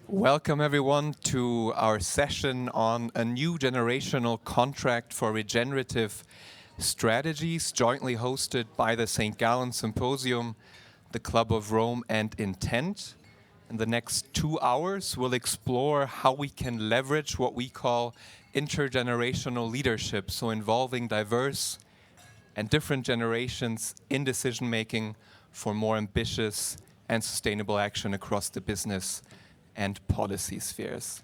Welcome everyone to our session on a new generational contract for regenerative strategies, jointly hosted by the St. Gallen Symposium, the Club of Rome, and Intent. In the next 2 hours, we'll explore how we can leverage what we call intergenerational leadership, so involving diverse and different generations in decision-making for more ambitious and sustainable action across the business and policy spheres.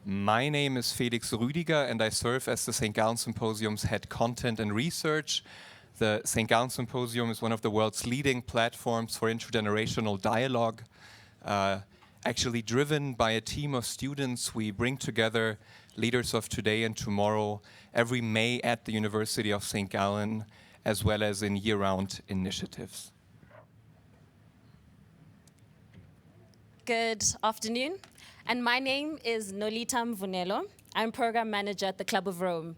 My name is Felix Rüdiger, and I serve as the St. Gallen Symposium's head content and research. The St. Gallen Symposium is one of the world's leading platforms for intergenerational dialogue. Actually driven by a team of students, we bring together leaders of today and tomorrow every May at the University of St. Gallen, as well as in year-round initiatives. Good afternoon, and my name is Nolita Mvunelo. I'm program manager at the Club of Rome.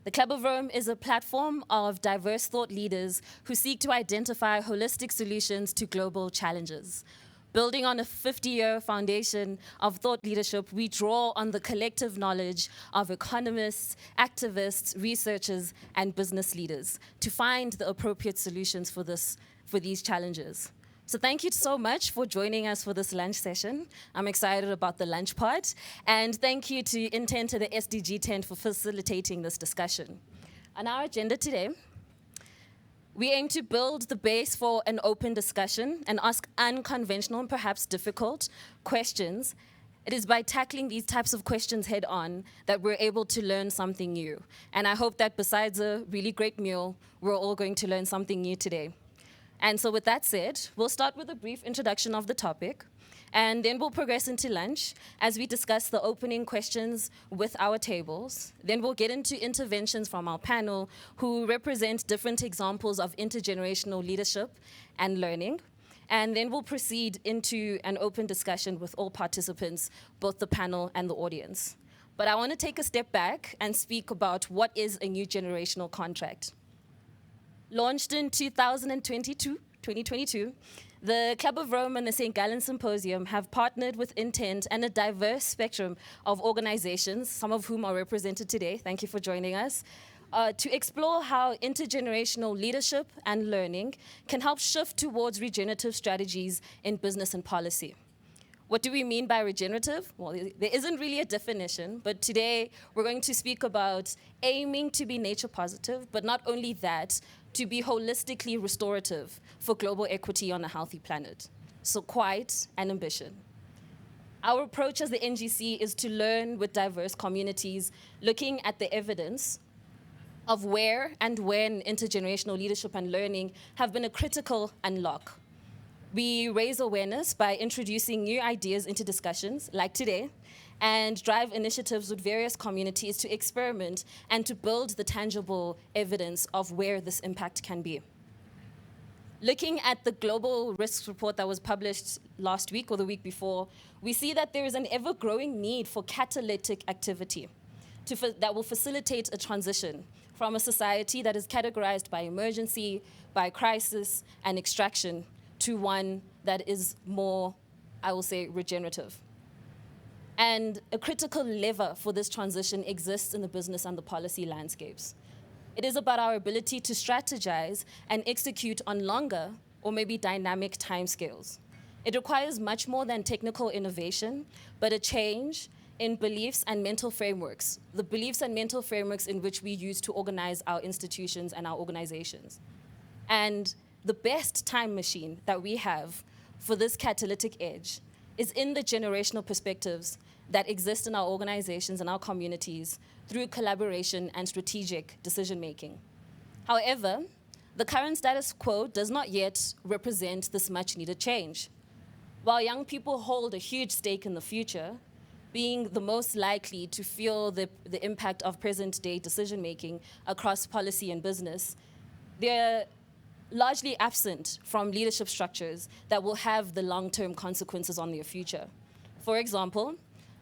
The Club of Rome is a platform of diverse thought leaders who seek to identify holistic solutions to global challenges. Building on a 50-year foundation of thought leadership, we draw on the collective knowledge of economists, activists, researchers, and business leaders to find the appropriate solutions for these challenges. So thank you so much for joining us for this lunch session. I'm excited about the lunch part. And thank you to Intent to the SDG tent for facilitating this discussion. On our agenda today, we aim to build the base for an open discussion and ask unconventional and perhaps difficult questions. It is by tackling these types of questions head on that we're able to learn something new. And I hope that besides a really great meal, we're all going to learn something new today. And so with that said, we'll start with a brief introduction of the topic, and then we'll progress into lunch as we discuss the opening questions with our tables. Then we'll get into interventions from our panel who represent different examples of intergenerational leadership and learning. And then we'll proceed into an open discussion with all participants, both the panel and the audience. But I want to take a step back and speak about what is a new generational contract. Launched in 2022, the Club of Rome and the St. Gallen Symposium have partnered with Intent and a diverse spectrum of organizations, some of whom are represented today, thank you for joining us, to explore how intergenerational leadership and learning can help shift towards regenerative strategies in business and policy. What do we mean by regenerative? Well, there isn't really a definition, but today we're going to speak about aiming to be nature positive, but not only that, to be holistically restorative for global equity on a healthy planet. So quite an ambition. Our approach as the NGC is to learn with diverse communities, looking at the evidence of where and when intergenerational leadership and learning have been a critical unlock. We raise awareness by introducing new ideas into discussions, like today, and drive initiatives with various communities to experiment and to build the tangible evidence of where this impact can be. Looking at the global risks report that was published last week or the week before, we see that there is an ever-growing need for catalytic activity that will facilitate a transition from a society that is categorized by emergency, by crisis, and extraction to one that is more, I will say, regenerative. And a critical lever for this transition exists in the business and the policy landscapes. It is about our ability to strategize and execute on longer or maybe dynamic timescales. It requires much more than technical innovation, but a change in beliefs and mental frameworks, the beliefs and mental frameworks in which we use to organize our institutions and our organizations. And the best time machine that we have for this catalytic edge is in the generational perspectives that exist in our organizations and our communities through collaboration and strategic decision-making. However, the current status quo does not yet represent this much-needed change. While young people hold a huge stake in the future, being the most likely to feel the impact of present-day decision-making across policy and business, they're largely absent from leadership structures that will have the long-term consequences on their future. For example,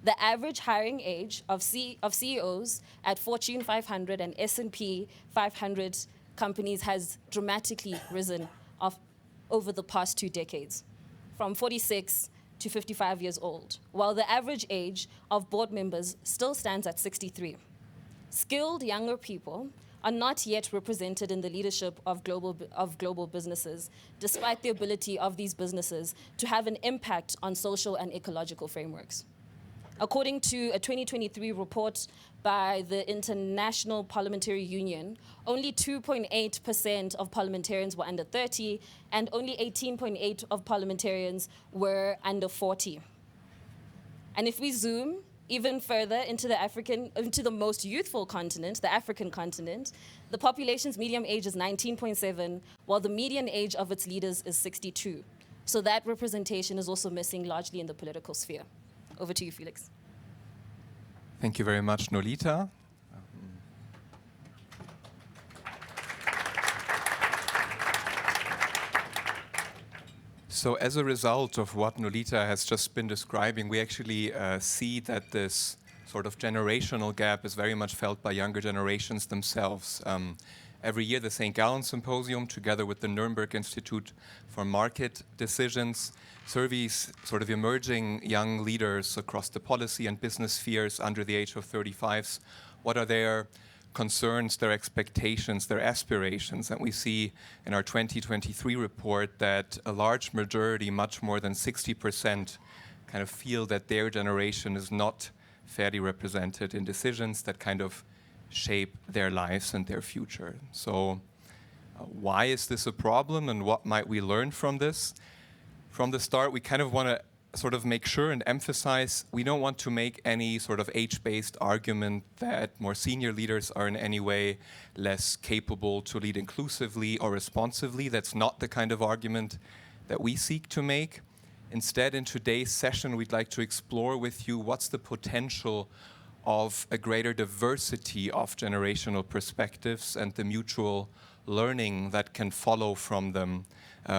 the average hiring age of CEOs at Fortune 500 and S&P 500 companies has dramatically risen over the past 2 decades, from 46 to 55 years old, while the average age of board members still stands at 63. Skilled younger people are not yet represented in the leadership of global businesses, despite the ability of these businesses to have an impact on social and ecological frameworks. According to a 2023 report by the International Parliamentary Union, only 2.8% of parliamentarians were under 30, and only 18.8% of parliamentarians were under 40. And if we zoom even further into the most youthful continent, the African continent, the population's median age is 19.7, while the median age of its leaders is 62. So that representation is also missing largely in the political sphere. Over to you, Felix. Thank you very much, Nolita. So as a result of what Nolita has just been describing, we actually see that this sort of generational gap is very much felt by younger generations themselves. Every year, the St. Gallen Symposium, together with the Nuremberg Institute for Market Decisions, surveys sort of emerging young leaders across the policy and business spheres under the age of 35s. What are their concerns, their expectations, their aspirations? And we see in our 2023 report that a large majority, much more than 60%, kind of feel that their generation is not fairly represented in decisions that kind of shape their lives and their future. So why is this a problem, and what might we learn from this? From the start, we kind of want to sort of make sure and emphasize we don't want to make any sort of age-based argument that more senior leaders are in any way less capable to lead inclusively or responsively. That's not the kind of argument that we seek to make. Instead, in today's session, we'd like to explore with you what's the potential of a greater diversity of generational perspectives and the mutual learning that can follow from them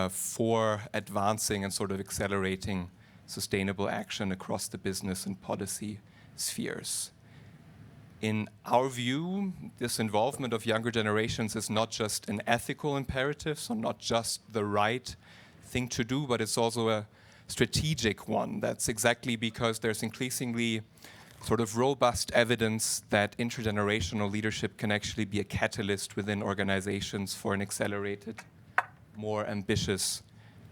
for advancing and sort of accelerating sustainable action across the business and policy spheres. In our view, this involvement of younger generations is not just an ethical imperative, so not just the right thing to do, but it's also a strategic one. That's exactly because there's increasingly sort of robust evidence that intergenerational leadership can actually be a catalyst within organizations for an accelerated, more ambitious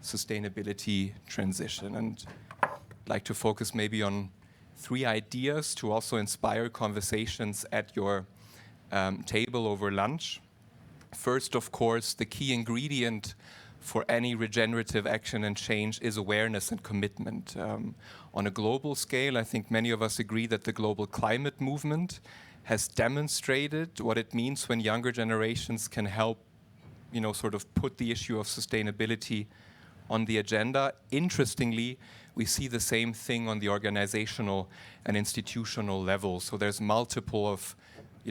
sustainability transition. And I'd like to focus maybe on 3 ideas to also inspire conversations at your table over lunch. First, of course, the key ingredient for any regenerative action and change is awareness and commitment. On a global scale, I think many of us agree that the global climate movement has demonstrated what it means when younger generations can help, sort of put the issue of sustainability on the agenda. Interestingly, we see the same thing on the organizational and institutional level. So there's multiple of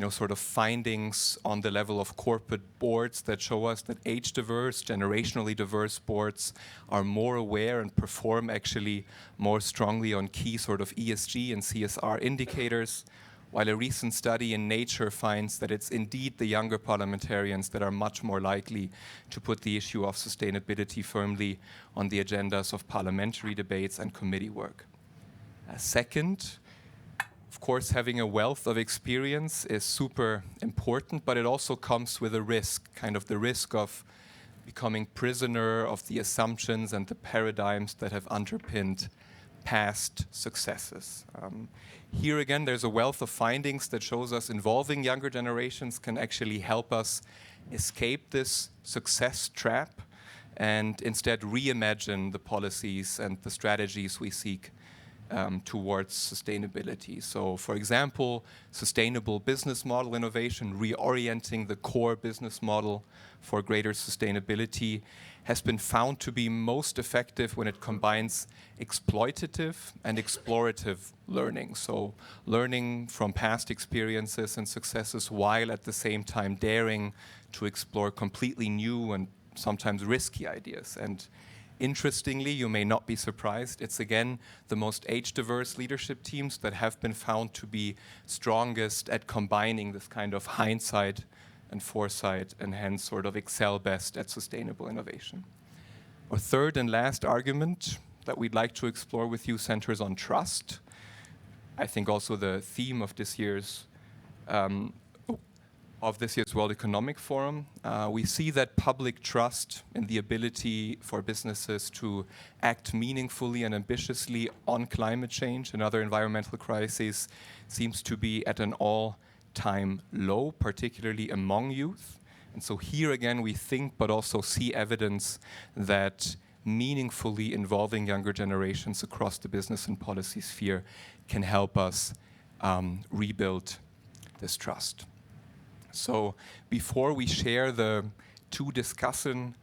sort of findings on the level of corporate boards that show us that age-diverse, generationally diverse boards are more aware and perform actually more strongly on key sort of ESG and CSR indicators, while a recent study in Nature finds that it's indeed the younger parliamentarians that are much more likely to put the issue of sustainability firmly on the agendas of parliamentary debates and committee work. Second, of course, having a wealth of experience is super important, but it also comes with a risk, kind of the risk of becoming prisoner of the assumptions and the paradigms that have underpinned past successes. Here again, there's a wealth of findings that shows us involving younger generations can actually help us escape this success trap and instead reimagine the policies and the strategies we seek towards sustainability. So, for example, sustainable business model innovation, reorienting the core business model for greater sustainability, has been found to be most effective when it combines exploitative and explorative learning. So, learning from past experiences and successes while at the same time daring to explore completely new and sometimes risky ideas. And interestingly, you may not be surprised, it's again the most age-diverse leadership teams that have been found to be strongest at combining this kind of hindsight and foresight, and hence sort of excel best at sustainable innovation. Our third and last argument, that we'd like to explore with you centers on trust. I think also the theme of this year's World Economic Forum. We see that public trust in the ability for businesses to act meaningfully and ambitiously on climate change and other environmental crises seems to be at an all-time low, particularly among youth. And so here again, we think but also see evidence that meaningfully involving younger generations across the business and policy sphere can help us rebuild this trust. So before we share the two discussion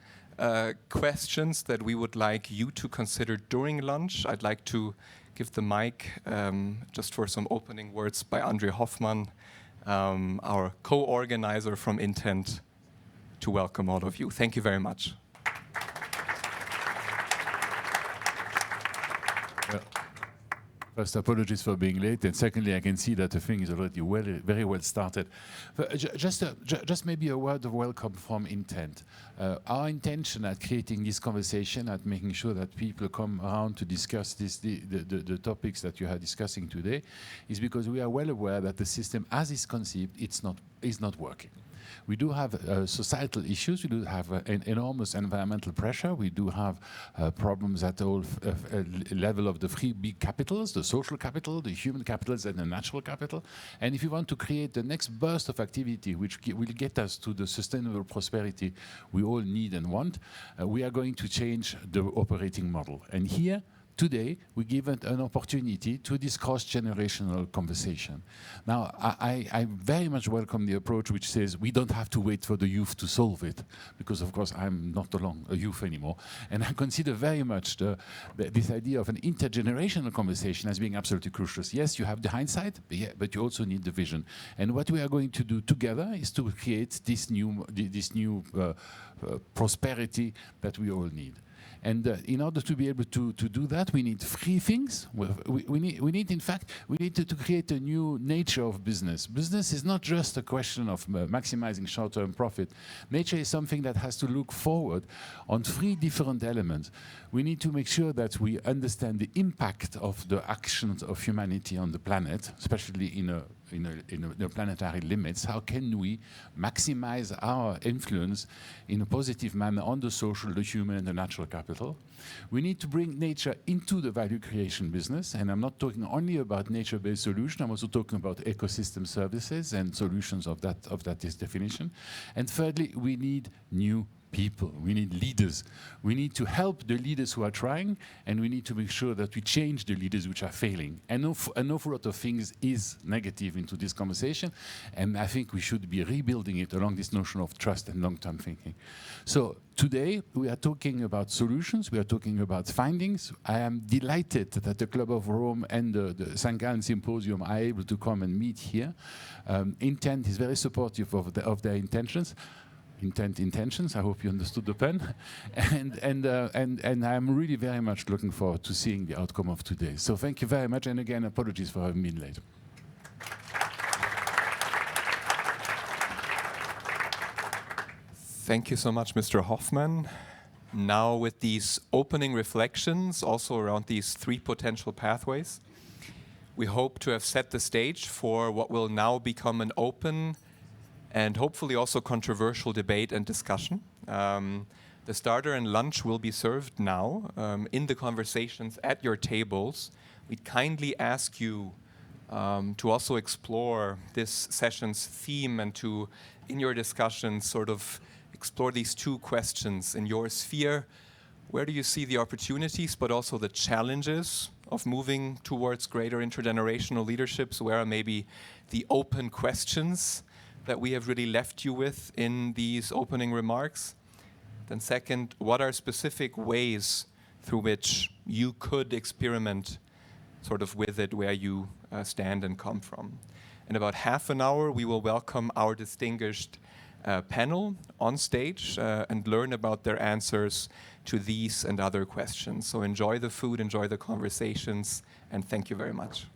questions that we would like you to consider during lunch, I'd like to give the mic just for some opening words by André Hoffmann, our co-organizer from Intent, to welcome all of you. Thank you very much. Well, first, apologies for being late, and secondly, I can see that the thing is already very well started. Just maybe a word of welcome from Intent. Our intention at creating this conversation, at making sure that people come around to discuss the topics that you are discussing today, is because we are well aware that the system, as is conceived, is not working. We do have societal issues. We do have an enormous environmental pressure. We do have problems at all level of the three big capitals, the social capital, the human capitals, and the natural capital. And if we want to create the next burst of activity, which will get us to the sustainable prosperity we all need and want, we are going to change the operating model. And here, today, we give it an opportunity to this cross-generational conversation. Now, I very much welcome the approach which says we don't have to wait for the youth to solve it, because of course I'm not a youth anymore. And I consider very much this idea of an intergenerational conversation as being absolutely crucial. Yes, you have the hindsight, but you also need the vision. And what we are going to do together is to create this new prosperity that we all need. And in order to be able to do that, we need three things. We need to create a new nature of business. Business is not just a question of maximizing short-term profit. Nature is something that has to look forward on three different elements. We need to make sure that we understand the impact of the actions of humanity on the planet, especially in the planetary limits. How can we maximize our influence in a positive manner on the social, the human, and the natural capital? We need to bring nature into the value creation business, and I'm not talking only about nature-based solutions. I'm also talking about ecosystem services and solutions of that definition. And thirdly, we need new people. We need leaders. We need to help the leaders who are trying, and we need to make sure that we change the leaders which are failing. An awful lot of things is negative into this conversation, and I think we should be rebuilding it along this notion of trust and long-term thinking. So today we are talking about solutions. We are talking about findings. I am delighted that the Club of Rome and the St. Gallen Symposium are able to come and meet here. Intent is very supportive of their intentions. Intentions. I hope you understood the pen, and I'm really very much looking forward to seeing the outcome of today. So thank you very much, and again, apologies for having been late. Thank you so much, Mr. Hoffmann. Now, with these opening reflections, also around these three potential pathways, we hope to have set the stage for what will now become an open and hopefully also controversial debate and discussion. The starter and lunch will be served now in the conversations at your tables. We kindly ask you to also explore this session's theme and to, in your discussions, sort of explore these two questions. In your sphere, where do you see the opportunities, but also the challenges of moving towards greater intergenerational leaderships? Where are maybe the open questions that we have really left you with in these opening remarks? Then second, what are specific ways through which you could experiment sort of with it where you stand and come from? In about half an hour, we will welcome our distinguished panel on stage and learn about their answers to these and other questions. So enjoy the food, enjoy the conversations, and thank you very much.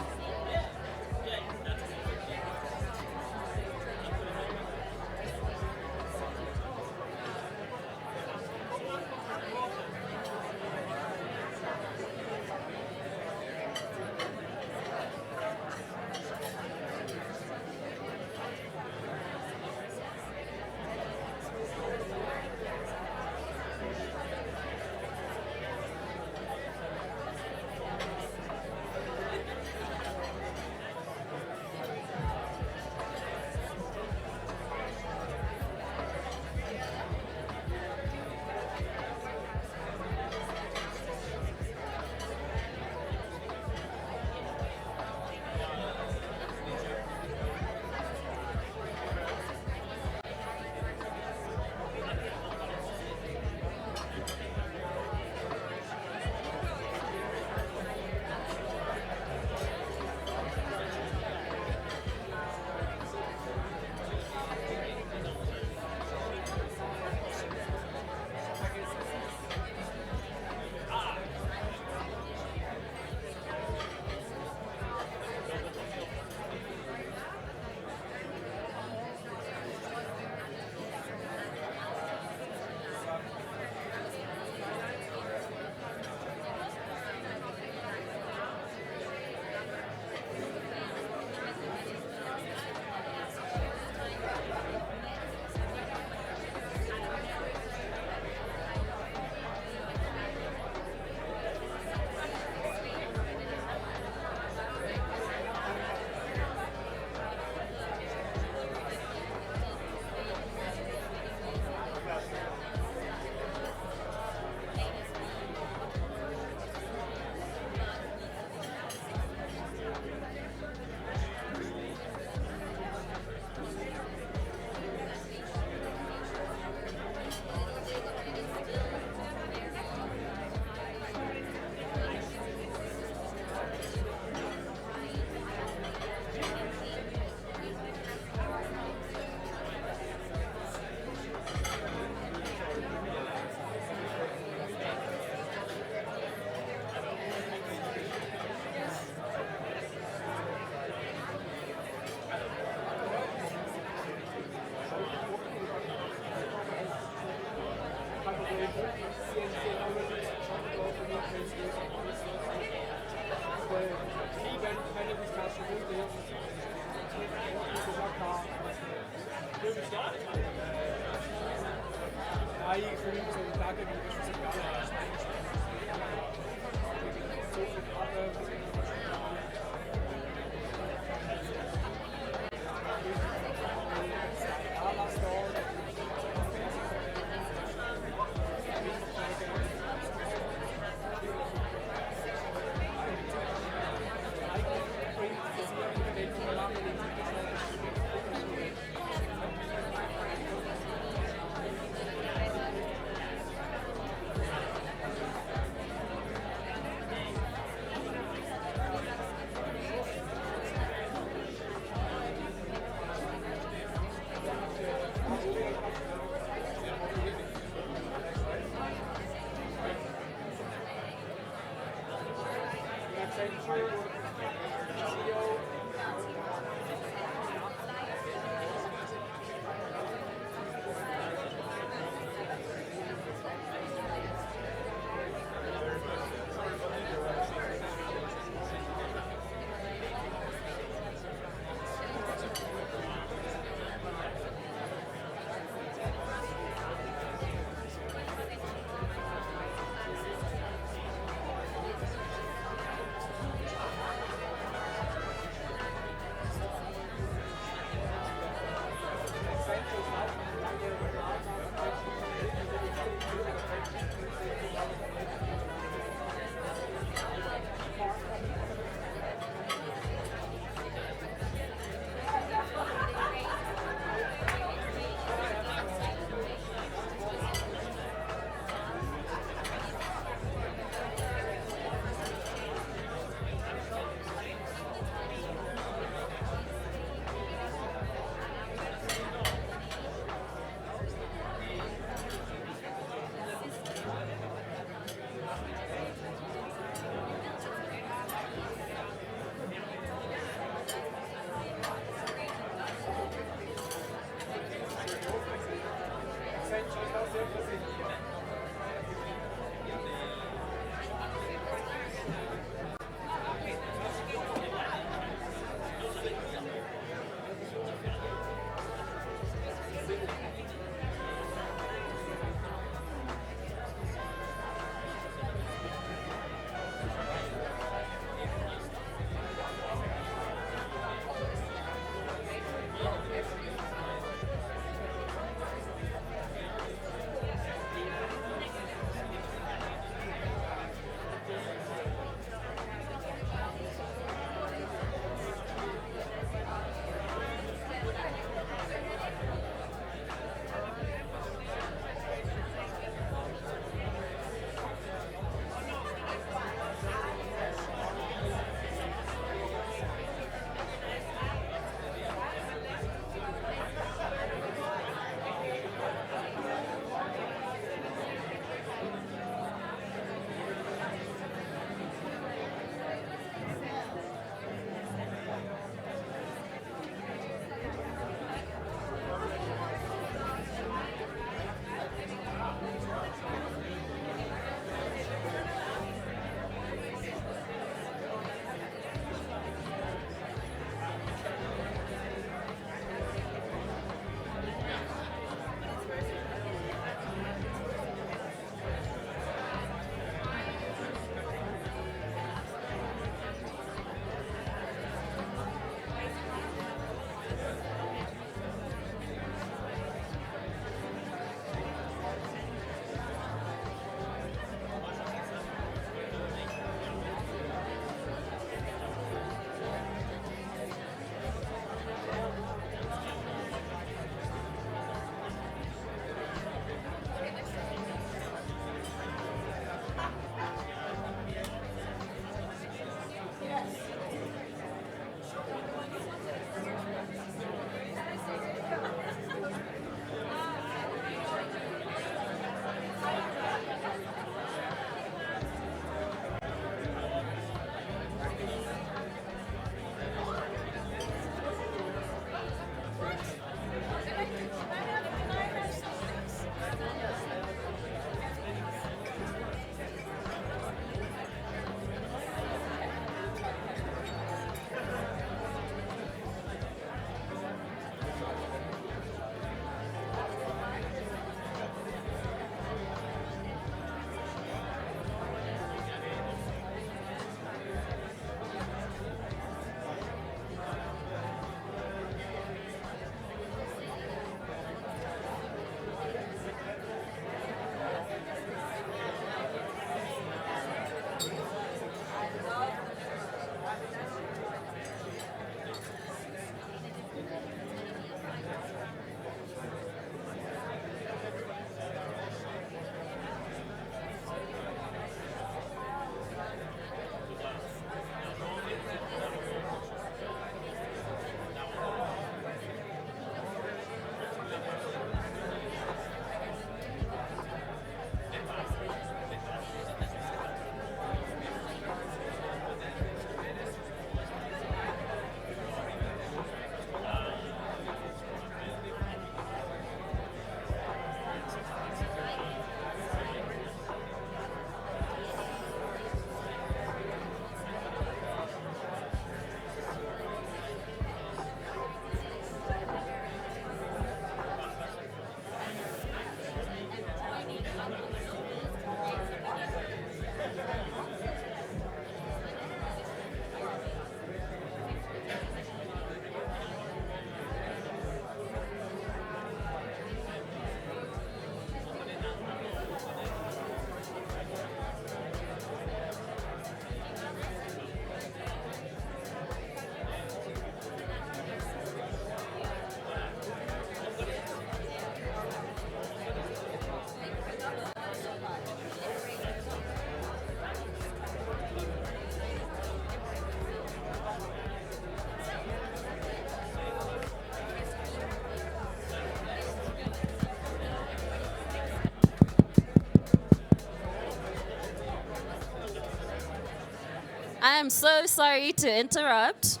I am so sorry to interrupt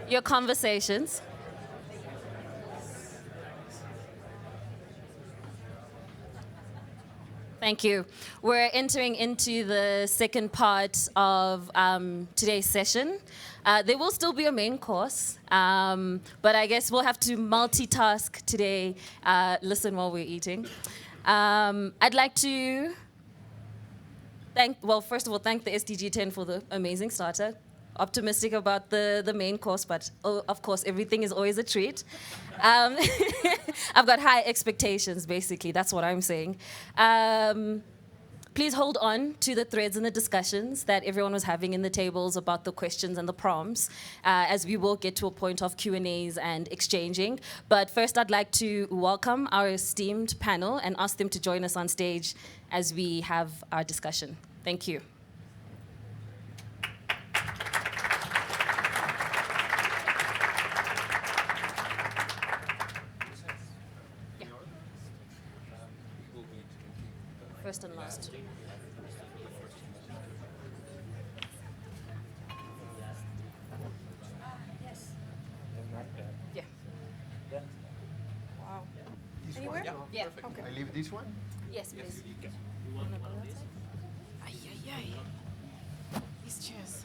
your conversations. Thank you. We're entering into the second part of today's session. There will still be a main course, but I guess we'll have to multitask today, listen while we're eating. I'd like to first of all, thank the SDG 10 for the amazing starter. Optimistic about the main course, but of course, everything is always a treat. I've got high expectations, basically. That's what I'm saying. Please hold on to the threads and the discussions that everyone was having in the tables about the questions and the prompts, as we will get to a point of Q&As and exchanging. But first, I'd like to welcome our esteemed panel and ask them to join us on stage as we have our discussion. Thank you. First and last. Yeah. Wow. Anywhere? Yeah. Okay. I leave this one? Yes, please. Ay, ay, ay. These chairs.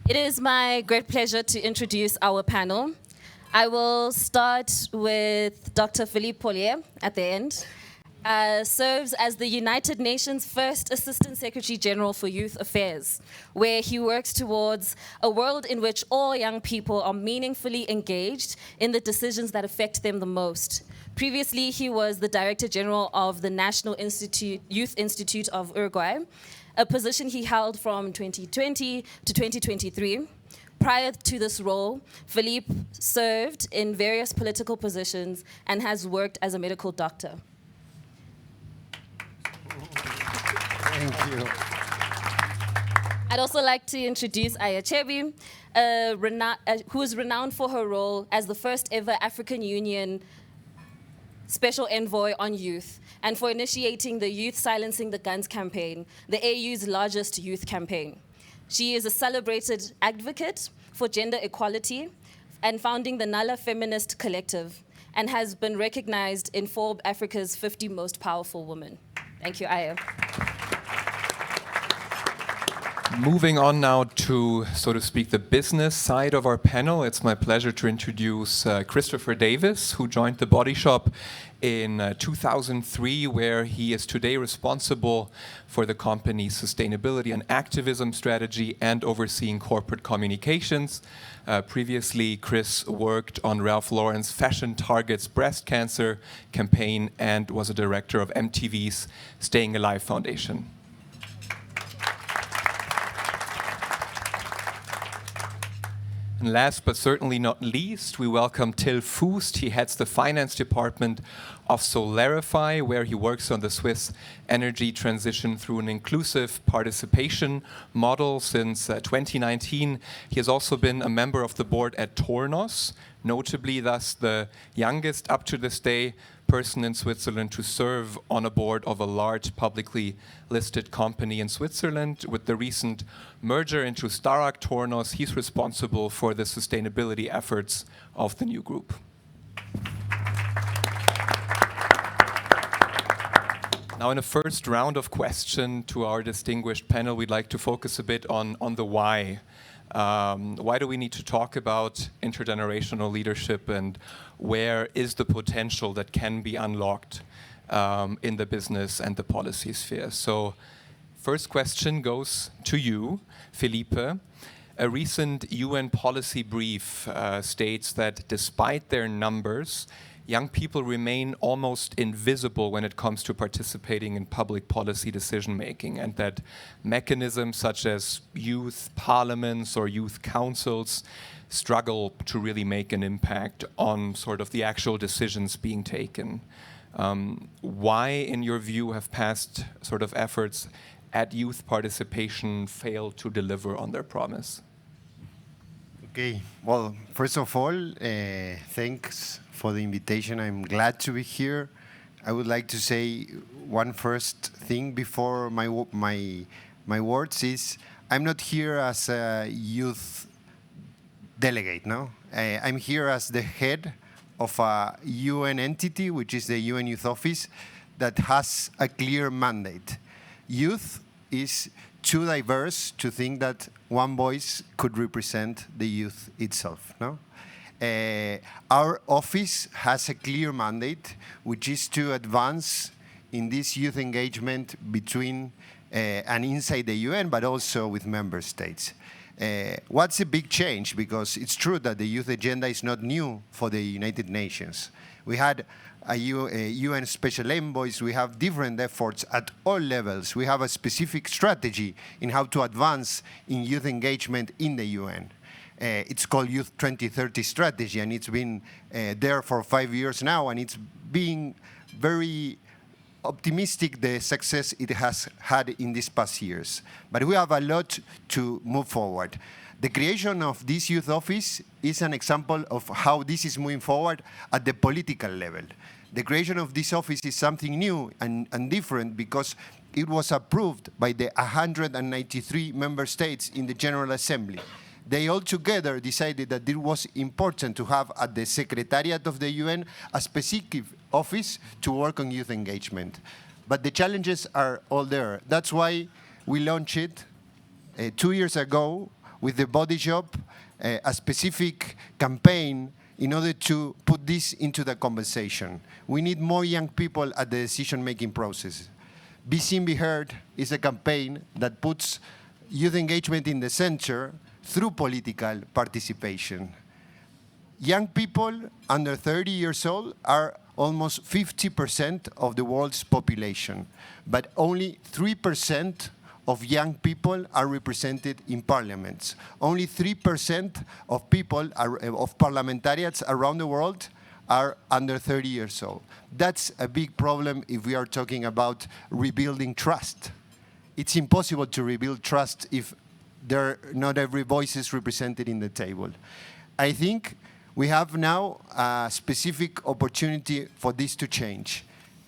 It is my great pleasure to introduce our panel. I will start with Dr. Philippe Pollier at the end. Serves as the United Nations first Assistant Secretary General for Youth Affairs, where he works towards a world in which all young people are meaningfully engaged in the decisions that affect them the most. Previously, he was the Director General of the National Youth Institute of Uruguay, a position he held from 2020 to 2023. Prior to this role, Philippe served in various political positions and has worked as a medical doctor. Thank you. I'd also like to introduce Aya Chebi, who is renowned for her role as the first ever African Union Special Envoy on Youth, and for initiating the Youth Silencing the Guns campaign, the AU's largest youth campaign. She is a celebrated advocate for gender equality and founding the Nala Feminist Collective, and has been recognized in Forbes Africa's 50 Most Powerful Women. Thank you, Aya. Moving on now to, so to speak, the business side of our panel, it's my pleasure to introduce Christopher Davis, who joined The Body Shop in 2003, where he is today responsible for the company's sustainability and activism strategy and overseeing corporate communications. Previously, Chris worked on Ralph Lauren's Fashion Targets breast cancer campaign and was a director of MTV's Staying Alive Foundation. And last but certainly not least, we welcome Till Fust. He heads the finance department of Solarify, where he works on the Swiss energy transition through an inclusive participation model since 2019. He has also been a member of the board at Tornos, notably thus the youngest up to this day person in Switzerland to serve on a board of a large publicly listed company in Switzerland. With the recent merger into Starag Tornos, he's responsible for the sustainability efforts of the new group. Now, in a first round of question to our distinguished panel, we'd like to focus a bit on the why. Why do we need to talk about intergenerational leadership, and where is the potential that can be unlocked in the business and the policy sphere? So, first question goes to you, Felipe. A recent UN policy brief states that despite their numbers, young people remain almost invisible when it comes to participating in public policy decision-making, and that mechanisms such as youth parliaments or youth councils struggle to really make an impact on sort of the actual decisions being taken. Why, in your view, have past sort of efforts at youth participation failed to deliver on their promise? Okay, well, first of all, thanks for the invitation. I'm glad to be here. I would like to say one first thing before my words is I'm not here as a youth delegate, no? I'm here as the head of a UN entity, which is the UN Youth Office, that has a clear mandate. Youth is too diverse to think that one voice could represent the youth itself, no? Our office has a clear mandate, which is to advance in this youth engagement between and inside the UN, but also with member states. What's a big change? Because it's true that the youth agenda is not new for the United Nations. We had a UN special envoys. We have different efforts at all levels. We have a specific strategy in how to advance in youth engagement in the UN. It's called Youth 2030 Strategy, and it's been there for 5 years now, and it's being very optimistic the success it has had in these past years. But we have a lot to move forward. The creation of this youth office is an example of how this is moving forward at the political level. The creation of this office is something new and different because it was approved by the 193 member states in the General Assembly. They all together decided that it was important to have at the Secretariat of the UN a specific office to work on youth engagement. But the challenges are all there. That's why we launched it 2 years ago with the Body Shop, a specific campaign in order to put this into the conversation. We need more young people at the decision-making process. Be Seen, Be Heard is a campaign that puts youth engagement in the center through political participation. Young people under 30 years old are almost 50% of the world's population, but only 3% of young people are represented in parliaments. Only 3% of people, of parliamentarians around the world are under 30 years old. That's a big problem if we are talking about rebuilding trust. It's impossible to rebuild trust if not every voice is represented in the table. I think we have now a specific opportunity for this to change.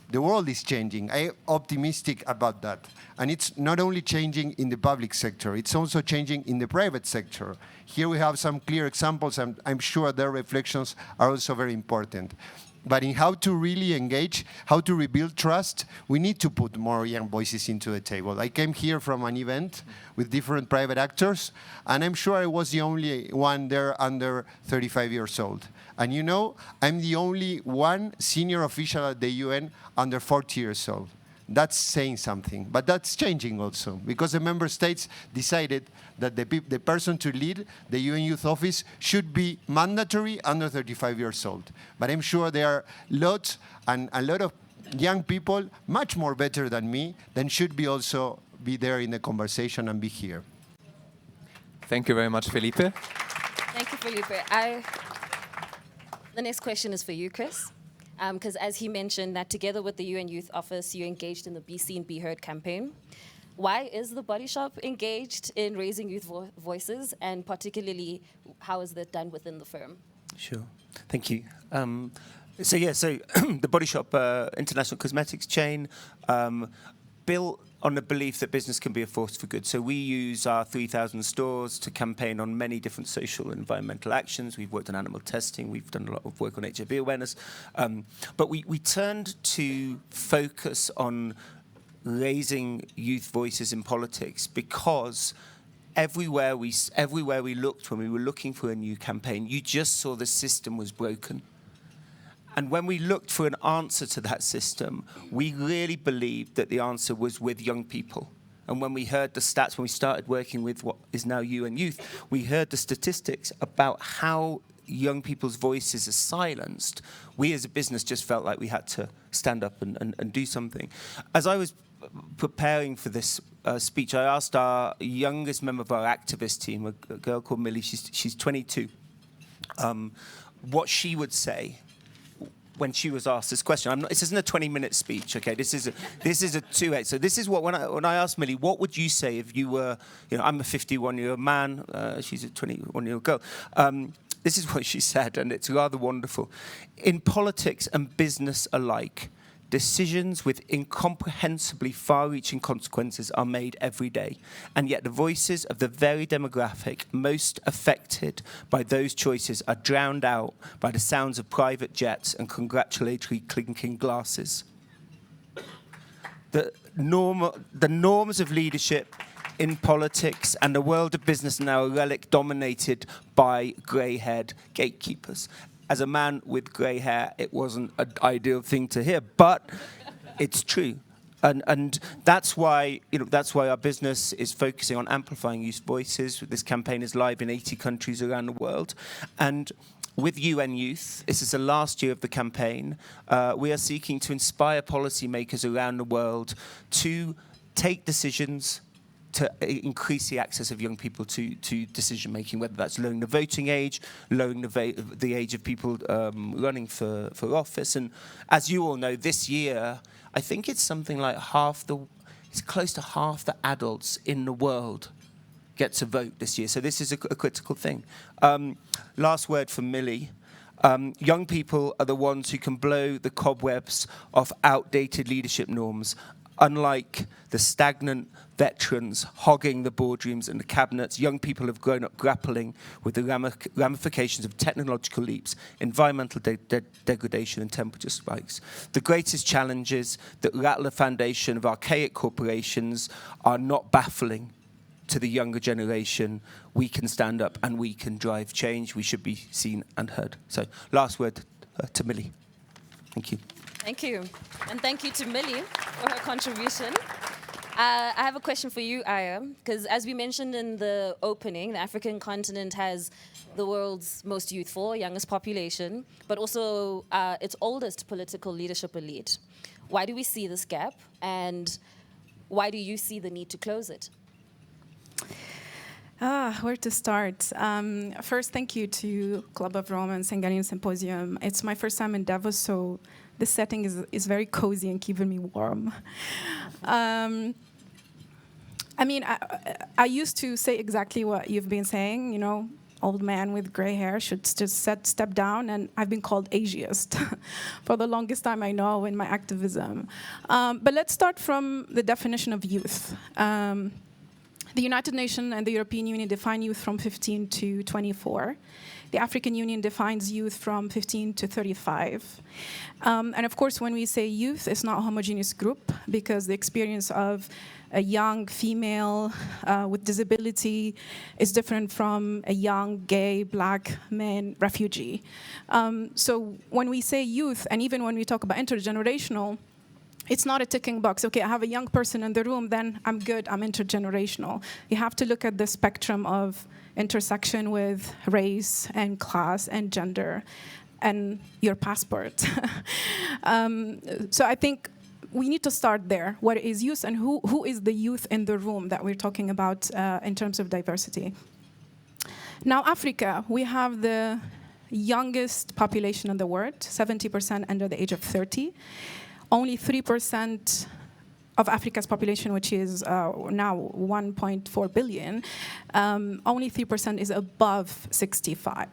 The world is changing. I'm optimistic about that. And it's not only changing in the public sector, it's also changing in the private sector. Here we have some clear examples, and I'm sure their reflections are also very important. But in how to really engage, how to rebuild trust, we need to put more young voices into the table. I came here from an event with different private actors, and I'm sure I was the only one there under 35 years old. And you know, I'm the only one senior official at the UN under 40 years old. That's saying something, but that's changing also, because the member states decided that the person to lead the UN Youth Office should be mandatory under 35 years old. But I'm sure there are a lot of young people, much more better than me, that should be also be there in the conversation and be here. Thank you very much, Felipe. Thank you, Felipe. The next question is for you, Chris. Because as he mentioned, that together with the UN Youth Office, you engaged in the Be Seen, Be Heard campaign. Why is the Body Shop engaged in raising youth voices, and particularly, how is that done within the firm? Sure, thank you. So the Body Shop, international cosmetics chain, built on the belief that business can be a force for good. So we use our 3,000 stores to campaign on many different social and environmental actions. We've worked on animal testing. We've done a lot of work on HIV awareness. But we turned to focus on raising youth voices in politics because everywhere we looked when we were looking for a new campaign, you just saw the system was broken. And when we looked for an answer to that system, we really believed that the answer was with young people. And when we heard the stats, when we started working with what is now UN Youth, we heard the statistics about how young people's voices are silenced. We as a business just felt like we had to stand up and do something. As I was preparing for this speech, I asked our youngest member of our activist team, a girl called Millie, she's 22, what she would say when she was asked this question. This isn't a 20-minute speech, okay? This is a 2-8. So this is what when I asked Millie, what would you say if you were, I'm a 51-year-old man, she's a 21-year-old girl. This is what she said, and it's rather wonderful. In politics and business alike, decisions with incomprehensibly far-reaching consequences are made every day, and yet the voices of the very demographic most affected by those choices are drowned out by the sounds of private jets and congratulatory clinking glasses. The norms of leadership in politics and the world of business are now a relic dominated by grey-haired gatekeepers. As a man with grey hair, it wasn't an ideal thing to hear, but it's true. And that's why our business is focusing on amplifying youth voices. This campaign is live in 80 countries around the world. And with UN Youth, this is the last year of the campaign, we are seeking to inspire policymakers around the world to take decisions to increase the access of young people to decision-making, whether that's lowering the voting age, lowering the age of people running for office. And as you all know, this year, I think it's something like it's close to half the adults in the world get to vote this year. So this is a critical thing. Last word from Millie. Young people are the ones who can blow the cobwebs off outdated leadership norms. Unlike the stagnant veterans hogging the boardrooms and the cabinets, young people have grown up grappling with the ramifications of technological leaps, environmental degradation and temperature spikes. The greatest challenges that rattle the foundation of archaic corporations are not baffling to the younger generation. We can stand up and we can drive change. We should be seen and heard. So last word to Millie. Thank you. Thank you. And thank you to Millie for her contribution. I have a question for you, Aya, because as we mentioned in the opening, the African continent has the world's most youthful, youngest population, but also its oldest political leadership elite. Why do we see this gap, and why do you see the need to close it? Where to start? First, thank you to Club of Rome and St. Gallen Symposium. It's my first time in Davos, so this setting is very cozy and keeping me warm. I used to say exactly what you've been saying, old man with gray hair should just step down, and I've been called ageist for the longest time I know in my activism. But let's start from the definition of youth. The United Nations and the European Union define youth from 15 to 24. The African Union defines youth from 15 to 35. And of course, when we say youth, it's not a homogeneous group, because the experience of a young female with disability is different from a young, gay, black man refugee. So when we say youth, and even when we talk about intergenerational, it's not a ticking box. Okay, I have a young person in the room, then I'm good, I'm intergenerational. You have to look at the spectrum of intersection with race and class and gender and your passport. So I think we need to start there. What is youth, and who is the youth in the room that we're talking about in terms of diversity? Now, Africa, we have the youngest population in the world, 70% under the age of 30. Only 3% of Africa's population, which is now 1.4 billion, only 3% is above 65.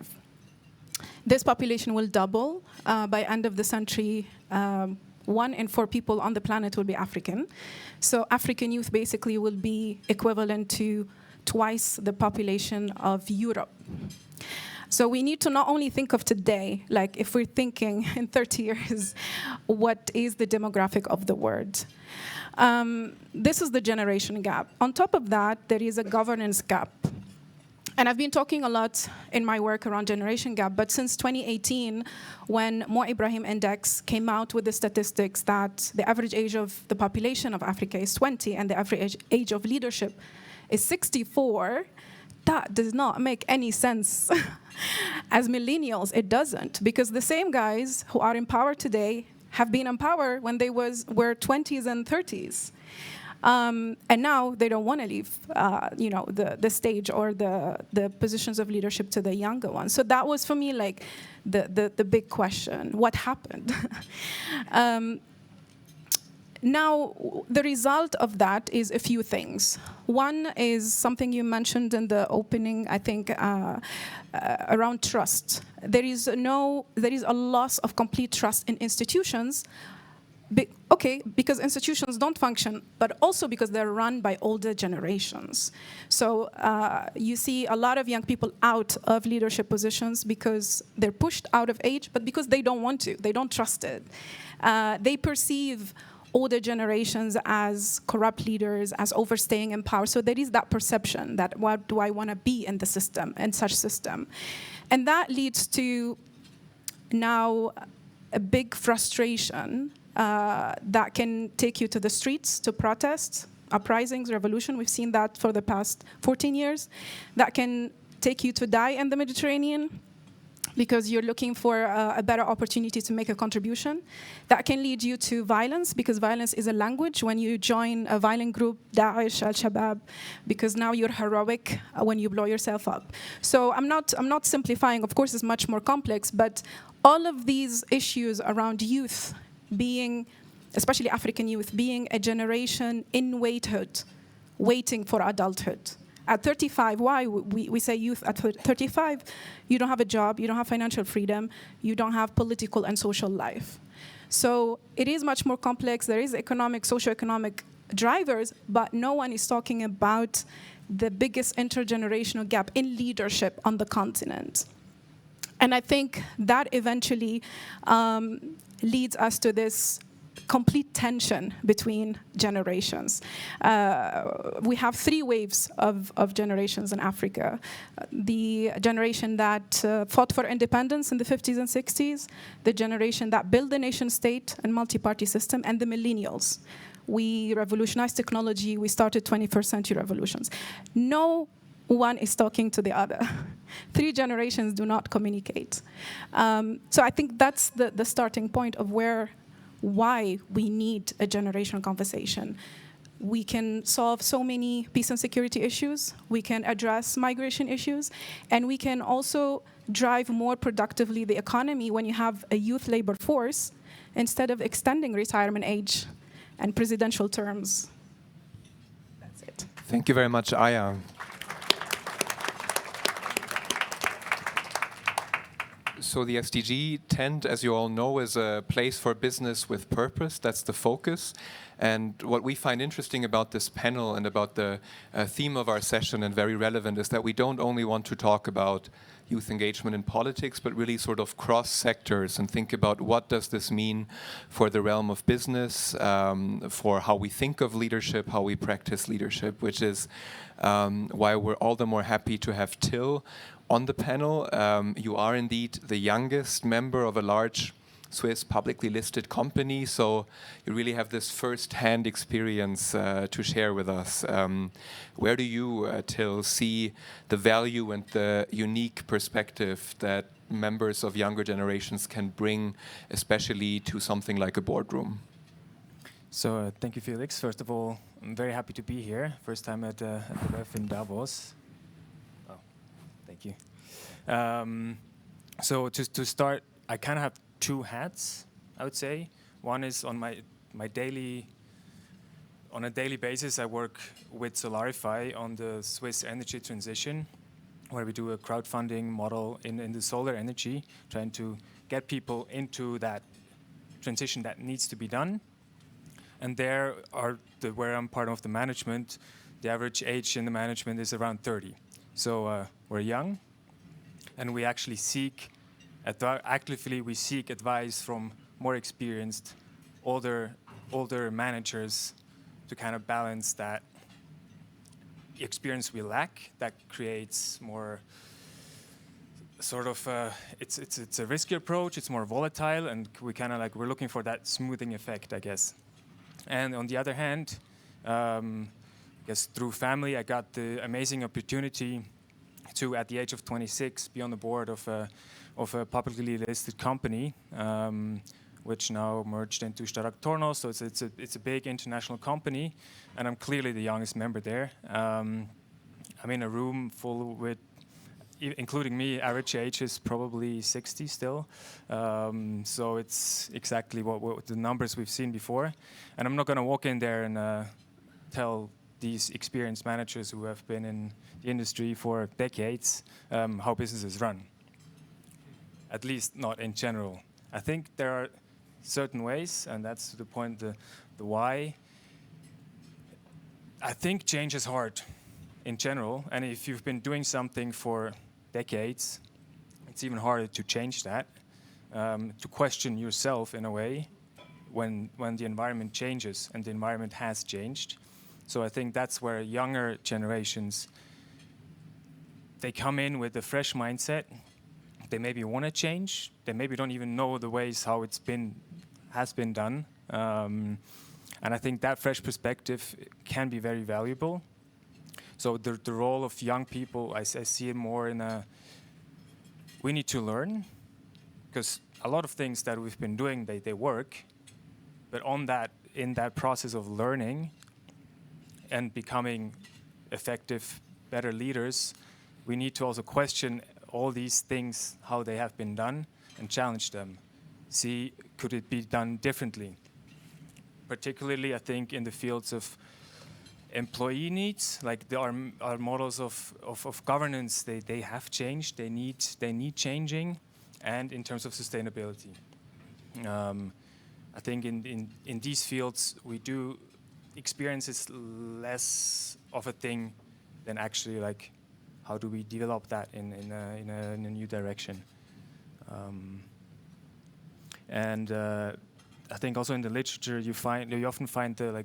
This population will double by end of the century. 1 in 4 people on the planet will be African. So African youth basically will be equivalent to twice the population of Europe. So we need to not only think of today, like if we're thinking in 30 years, what is the demographic of the world? This is the generation gap. On top of that, there is a governance gap. And I've been talking a lot in my work around generation gap, but since 2018, when Mo Ibrahim Index came out with the statistics that the average age of the population of Africa is 20 and the average age of leadership is 64, that does not make any sense. As millennials, it doesn't, because the same guys who are in power today have been in power when they were 20s and 30s. And now they don't want to leave, the stage or the positions of leadership to the younger ones. So that was for me like the big question: what happened? Now, the result of that is a few things. One is something you mentioned in the opening, I think, around trust. There is a loss of complete trust in institutions. Because institutions don't function, but also because they're run by older generations. So you see a lot of young people out of leadership positions because they're pushed out of age, but because they don't want to, they don't trust it. They perceive older generations as corrupt leaders, as overstaying in power. So there is that perception that what do I want to be in the system, in such system? And that leads to now a big frustration that can take you to the streets to protest, uprisings, revolution. We've seen that for the past 14 years. That can take you to die in the Mediterranean because you're looking for a better opportunity to make a contribution. That can lead you to violence, because violence is a language. When you join a violent group, Daesh, Al-Shabaab, because now you're heroic when you blow yourself up. So I'm not simplifying. Of course, it's much more complex, but all of these issues around youth being, especially African youth, being a generation in waithood, waiting for adulthood. At 35, why we say youth at 35? You don't have a job, you don't have financial freedom, you don't have political and social life. So it is much more complex. There is economic, socioeconomic drivers, but no one is talking about the biggest intergenerational gap in leadership on the continent. And I think that eventually leads us to this complete tension between generations. We have three waves of generations in Africa. The generation that fought for independence in the 50s and 60s, the generation that built the nation state and multi-party system, and the millennials. We revolutionized technology, we started 21st century revolutions. No one is talking to the other. Three generations do not communicate. So I think that's the starting point of why we need a generational conversation. We can solve so many peace and security issues, we can address migration issues, and we can also drive more productively the economy when you have a youth labor force instead of extending retirement age and presidential terms. That's it. Thank you very much, Aya. So the SDG tent, as you all know, is a place for business with purpose. That's the focus. And what we find interesting about this panel and about the theme of our session, and very relevant, is that we don't only want to talk about youth engagement in politics, but really sort of cross sectors and think about what does this mean for the realm of business, for how we think of leadership, how we practice leadership, which is why we're all the more happy to have Till on the panel. You are indeed the youngest member of a large Swiss publicly listed company, so you really have this first-hand experience to share with us. Where do you, Till, see the value and the unique perspective that members of younger generations can bring, especially to something like a boardroom? So thank you, Felix. First of all, I'm very happy to be here. First time at the REF in Davos. Oh, thank you. So just to start, I kind of have two hats, I would say. One is on my daily, on a daily basis, I work with Solarify on the Swiss energy transition, where we do a crowdfunding model in the solar energy, trying to get people into that transition that needs to be done. And there are where I'm part of the management, the average age in the management is around 30. So we're young, and we actually actively we seek advice from more experienced, older managers to kind of balance that experience we lack. That creates more sort of it's a risky approach. It's more volatile, and we're looking for that smoothing effect, I guess. And on the other hand, I guess through family, I got the amazing opportunity to, at the age of 26, be on the board of a publicly listed company, which now merged into Starak Tornos. So it's a big international company, and I'm clearly the youngest member there. I'm in a room full with, including me, average age is probably 60 still. So it's exactly what the numbers we've seen before. And I'm not going to walk in there and tell these experienced managers who have been in the industry for decades how businesses run. At least not in general. I think there are certain ways, and that's the point, the why. I think change is hard in general, and if you've been doing something for decades, it's even harder to change that, to question yourself in a way when the environment changes, and the environment has changed. So I think that's where younger generations, they come in with a fresh mindset. They maybe want to change. They maybe don't even know the ways how has been done. And I think that fresh perspective can be very valuable. So the role of young people, I see it more in we need to learn, because a lot of things that we've been doing, they work. But in that process of learning and becoming effective, better leaders, we need to also question all these things, how they have been done, and challenge them. See, could it be done differently? Particularly, I think, in the fields of employee needs, like our models of governance, they have changed, they need changing, and in terms of sustainability. I think in these fields, we do experience is less of a thing than actually like how do we develop that in a new direction. And I think also in the literature you often find the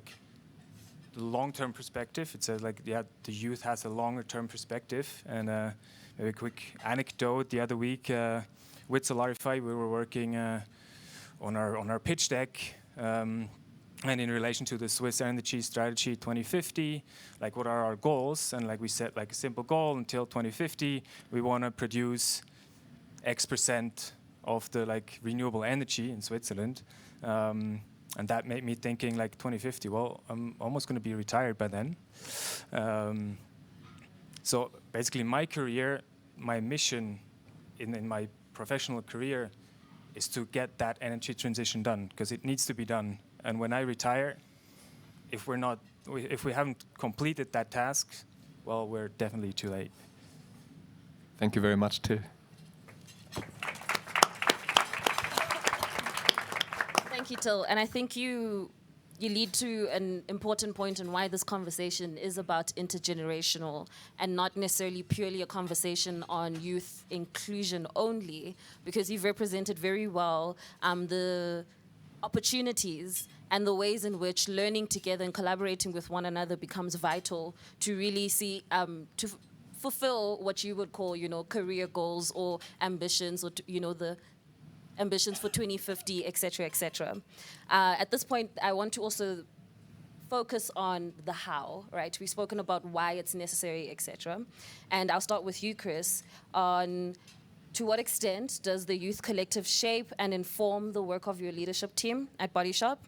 long-term perspective. It says the youth has a longer-term perspective. And maybe a quick anecdote: the other week with Solarify, we were working on our pitch deck. And in relation to the Swiss Energy Strategy 2050, what are our goals? And we set a simple goal: until 2050, we want to produce X% of the renewable energy in Switzerland. And that made me thinking 2050, well, I'm almost going to be retired by then. So basically my career, my mission in my professional career is to get that energy transition done, because it needs to be done. And when I retire, if we haven't completed that task, well, we're definitely too late. Thank you very much, Till. Thank you, Till. And I think you lead to an important point in why this conversation is about intergenerational and not necessarily purely a conversation on youth inclusion only, because you've represented very well the opportunities and the ways in which learning together and collaborating with one another becomes vital to really see, to fulfill what you would call, career goals or ambitions, or, the ambitions for 2050, et cetera, et cetera. At this point, I want to also focus on the how, right? We've spoken about why it's necessary, et cetera. And I'll start with you, Chris, on to what extent does the Youth Collective shape and inform the work of your leadership team at Body Shop?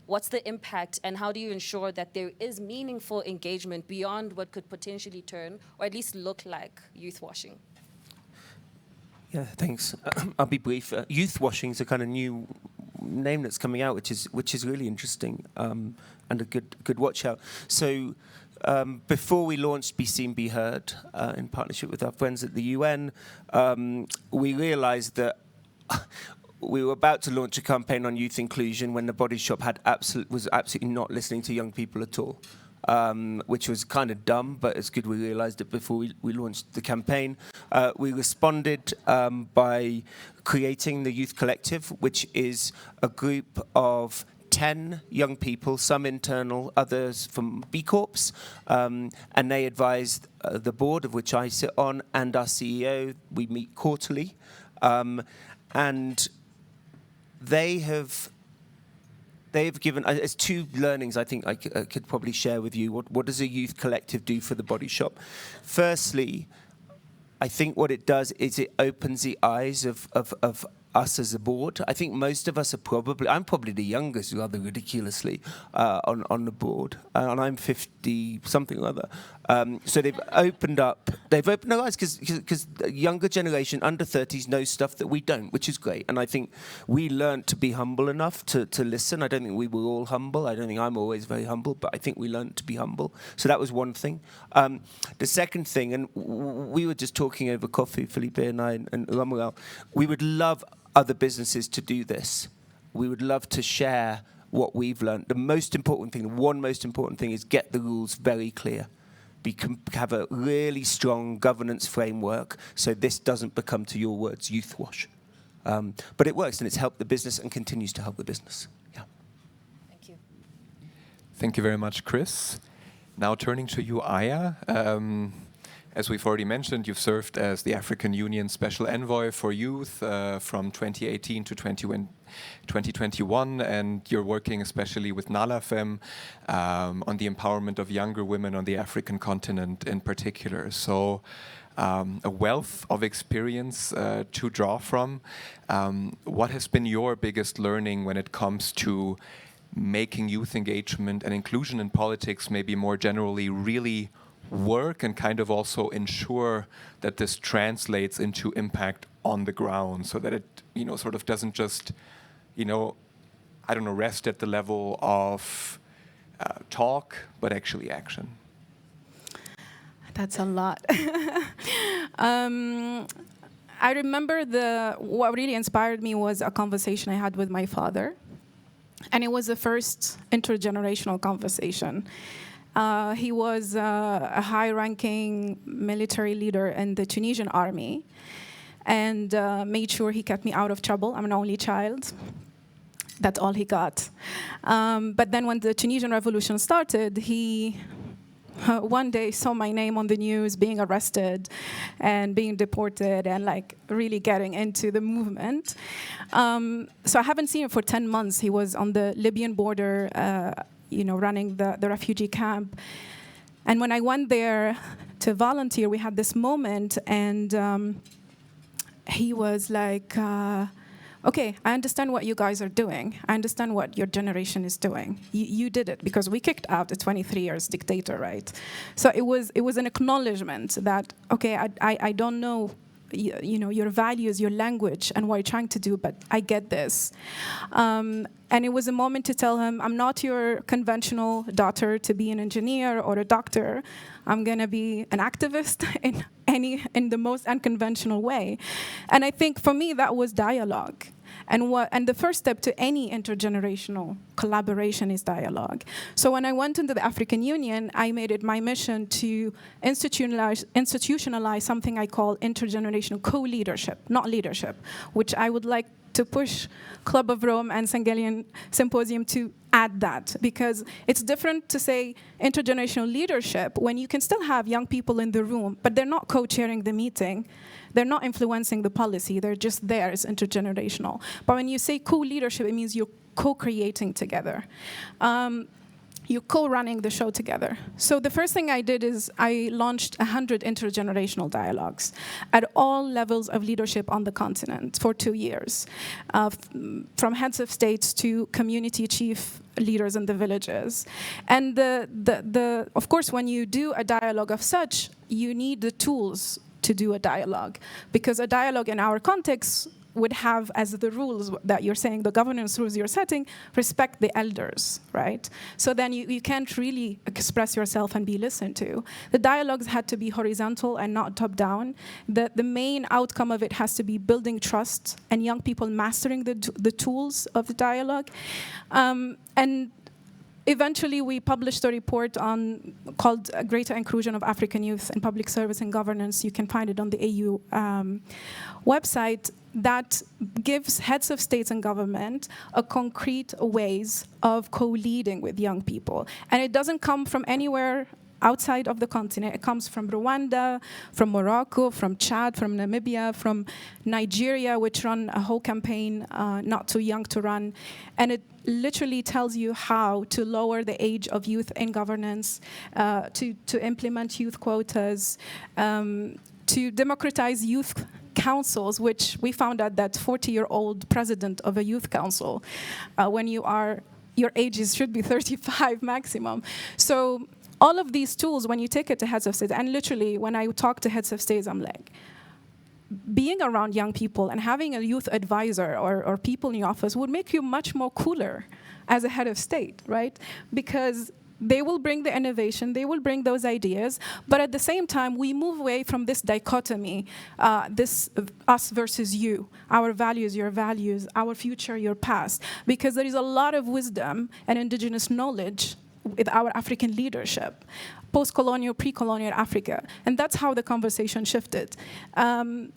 What's the impact, and how do you ensure that there is meaningful engagement beyond what could potentially turn, or at least look like, youth washing? Yeah, thanks. I'll be brief. Youth washing is a kind of new name that's coming out, which is really interesting, and a good watch out. So before we launched Be Seen, Be Heard in partnership with our friends at the UN, we realised that we were about to launch a campaign on youth inclusion when the Body Shop was absolutely not listening to young people at all. Which was kind of dumb, but it's good we realized it before we launched the campaign. We responded by creating the Youth Collective, which is a group of 10 young people, some internal, others from B Corps, and they advised the board, of which I sit on, and our CEO. We meet quarterly, and they have given us two learnings I think I could probably share with you. What does a youth collective do for the Body Shop? Firstly, I think what it does is it opens the eyes of us as a board. I think most of us are I'm probably the youngest, rather ridiculously, on the board, and I'm 50 something or other. So they've opened our eyes because the younger generation, under 30s, knows stuff that we don't, which is great. And I think we learned to be humble enough to listen. I don't think we were all humble. I don't think I'm always very humble, but I think we learned to be humble. So that was one thing. The second thing, and we were just talking over coffee, Felipe and I and Romuald, we would love other businesses to do this. We would love to share what we've learned. The most important thing is get the rules very clear. Have a really strong governance framework so this doesn't become, to your words, youth wash. But it works, and it's helped the business and continues to help the business. Yeah. Thank you. Thank you very much, Chris. Now turning to you, Aya. As we've already mentioned, you've served as the African Union Special Envoy for Youth from 2018 to 2021, and you're working especially with NALAFEM on the empowerment of younger women on the African continent in particular. So a wealth of experience to draw from. What has been your biggest learning when it comes to making youth engagement and inclusion in politics, maybe more generally, really work and kind of also ensure that this translates into impact on the ground, so that it, sort of doesn't just, rest at the level of talk, but actually action? That's a lot. I remember what really inspired me was a conversation I had with my father, and it was the first intergenerational conversation. He was a high-ranking military leader in the Tunisian army, and made sure he kept me out of trouble. I'm an only child. That's all he got. But then when the Tunisian revolution started, he one day saw my name on the news, being arrested and being deported and really getting into the movement. So I haven't seen him for 10 months. He was on the Libyan border, running the refugee camp. And when I went there to volunteer, we had this moment, and he was like, okay, I understand what you guys are doing. I understand what your generation is doing. You did it because we kicked out a 23 years dictator, right? So it was an acknowledgement that, okay, I don't know your values, your language, and what you're trying to do, but I get this. And it was a moment to tell him, I'm not your conventional daughter to be an engineer or a doctor. I'm going to be an activist in the most unconventional way. And I think for me, that was dialogue. And the first step to any intergenerational collaboration is dialogue. So when I went into the African Union, I made it my mission to institutionalize something I call intergenerational co-leadership, not leadership, which I would like to push Club of Rome and St. Gallen Symposium to add that, because it's different to say intergenerational leadership when you can still have young people in the room, but they're not co-chairing the meeting. They're not influencing the policy. They're just there. It's intergenerational. But when you say co-leadership, it means you're co-creating together. You're co-running the show together. So the first thing I did is I launched 100 intergenerational dialogues at all levels of leadership on the continent for 2 years, from heads of states to community chief leaders in the villages. And of course, when you do a dialogue of such, you need the tools to do a dialogue, because a dialogue in our context would have as the rules that you're saying, the governance rules you're setting, respect the elders, right? So then you can't really express yourself and be listened to. The dialogues had to be horizontal and not top-down. The main outcome of it has to be building trust and young people mastering the tools of the dialogue. And eventually, we published a report called Greater Inclusion of African Youth in Public Service and Governance. You can find it on the AU website, that gives heads of states and government a concrete ways of co-leading with young people. And it doesn't come from anywhere outside of the continent. It comes from Rwanda, from Morocco, from Chad, from Namibia, from Nigeria, which run a whole campaign, Not Too Young to Run. And it literally tells you how to lower the age of youth in governance, to implement youth quotas, to democratize youth councils, which we found out that 40-year-old president of a youth council, when your age should be 35 maximum. So all of these tools, when you take it to heads of state, and literally when I talk to heads of states, I'm like, being around young people and having a youth advisor or people in your office would make you much more cooler as a head of state, right? Because they will bring the innovation, they will bring those ideas, but at the same time, we move away from this dichotomy, this us versus you, our values, your values, our future, your past, because there is a lot of wisdom and indigenous knowledge with our African leadership, post-colonial, pre-colonial Africa, and that's how the conversation shifted. And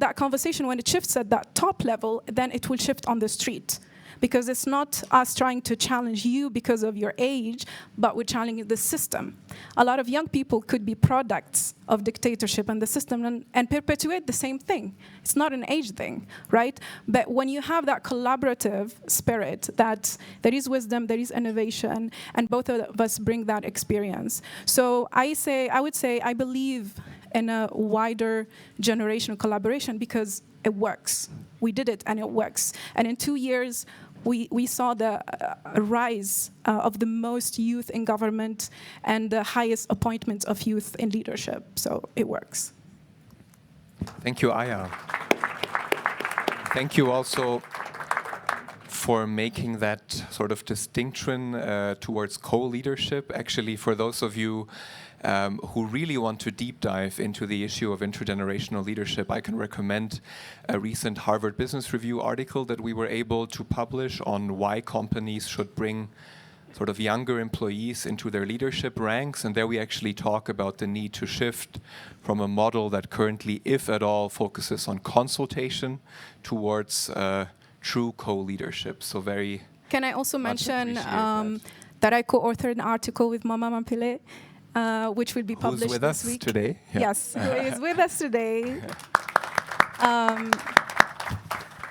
that conversation, when it shifts at that top level, then it will shift on the street. Because it's not us trying to challenge you because of your age, but we're challenging the system. A lot of young people could be products of dictatorship and the system and perpetuate the same thing. It's not an age thing, right? But when you have that collaborative spirit, that there is wisdom, there is innovation, and both of us bring that experience. So I would say I believe in a wider generational collaboration because it works. We did it and it works. And in 2 years, we saw the rise of the most youth in government and the highest appointments of youth in leadership. So it works. Thank you, Aya. Thank you also for making that sort of distinction towards co-leadership. Actually, for those of you who really want to deep dive into the issue of intergenerational leadership, I can recommend a recent Harvard Business Review article that we were able to publish on why companies should bring sort of younger employees into their leadership ranks. And there we actually talk about the need to shift from a model that currently, if at all, focuses on consultation towards true co-leadership. So very Can I also mention that. that I co-authored an article with Mama Mampile, which will be published Who's with this us week. today? Yeah. Yes, who is with us today.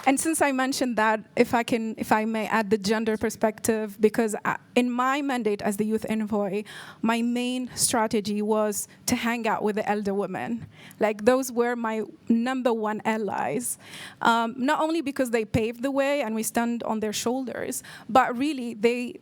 And since I mentioned that, if I may add the gender perspective, because in my mandate as the youth envoy, my main strategy was to hang out with the elder women. Like, those were my #1 allies. Not only because they paved the way and we stand on their shoulders, but really they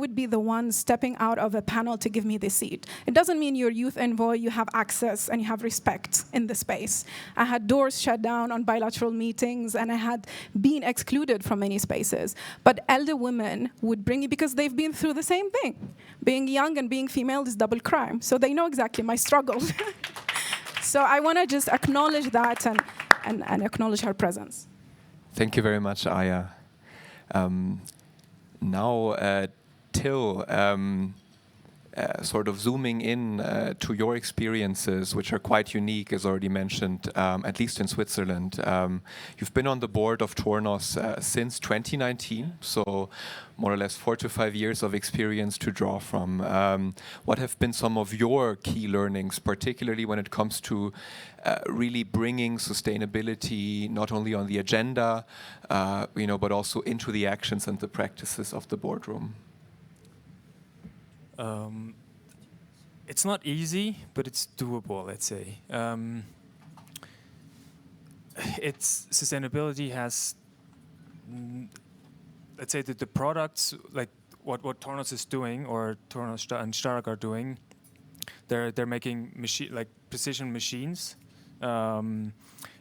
would be the ones stepping out of a panel to give me the seat. It doesn't mean you're youth envoy, you have access and you have respect in the space. I had doors shut down on bilateral meetings and I had been excluded from many spaces. But elder women would bring me, because they've been through the same thing. Being young and being female is double crime. So they know exactly my struggle. So I want to just acknowledge that and acknowledge her presence. Thank you very much, Aya. Now, Till, sort of zooming in to your experiences, which are quite unique, as already mentioned, at least in Switzerland. You've been on the board of Tornos since 2019, so more or less 4 to 5 years of experience to draw from. What have been some of your key learnings, particularly when it comes to really bringing sustainability not only on the agenda, but also into the actions and the practices of the boardroom? It's not easy, but it's doable, let's say. Sustainability has, let's say that the products, like what Tornos is doing, or Tornos and Stark are doing, they're making precision machines,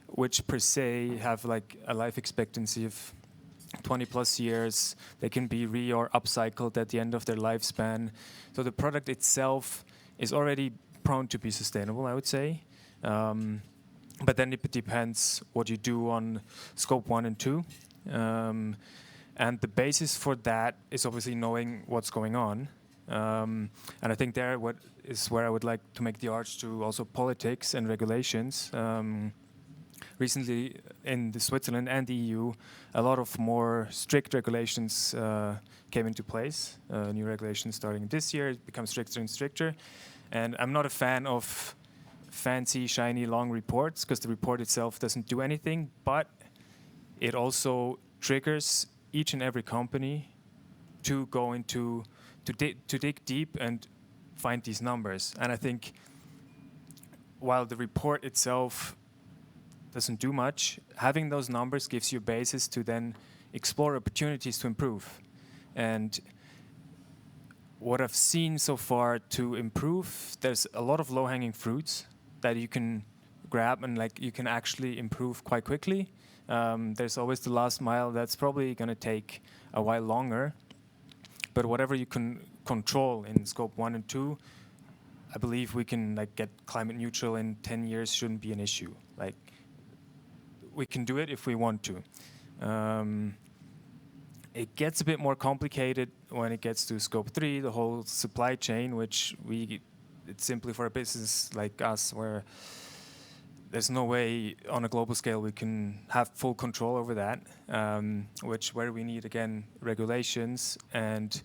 which per se have like a life expectancy of 20 plus years. They can be or upcycled at the end of their lifespan. So the product itself is already prone to be sustainable, I would say. But then it depends what you do on scope 1 and 2. And the basis for that is obviously knowing what's going on. And I think where I would like to make the arch to also politics and regulations. Recently, in Switzerland and the EU, a lot of more strict regulations came into place. New regulations starting this year, it becomes stricter and stricter. And I'm not a fan of fancy, shiny, long reports, because the report itself doesn't do anything, but it also triggers each and every company to go into, to dig deep and find these numbers. And I think while the report itself doesn't do much. Having those numbers gives you a basis to then explore opportunities to improve. And what I've seen so far to improve, there's a lot of low-hanging fruits that you can grab and you can actually improve quite quickly. There's always the last mile that's probably going to take a while longer. But whatever you can control in scope 1 and 2, I believe we can get climate neutral in 10 years shouldn't be an issue. We can do it if we want to. It gets a bit more complicated when it gets to scope 3, the whole supply chain, which it's simply for a business like us where there's no way on a global scale we can have full control over that, where we need, again, regulations and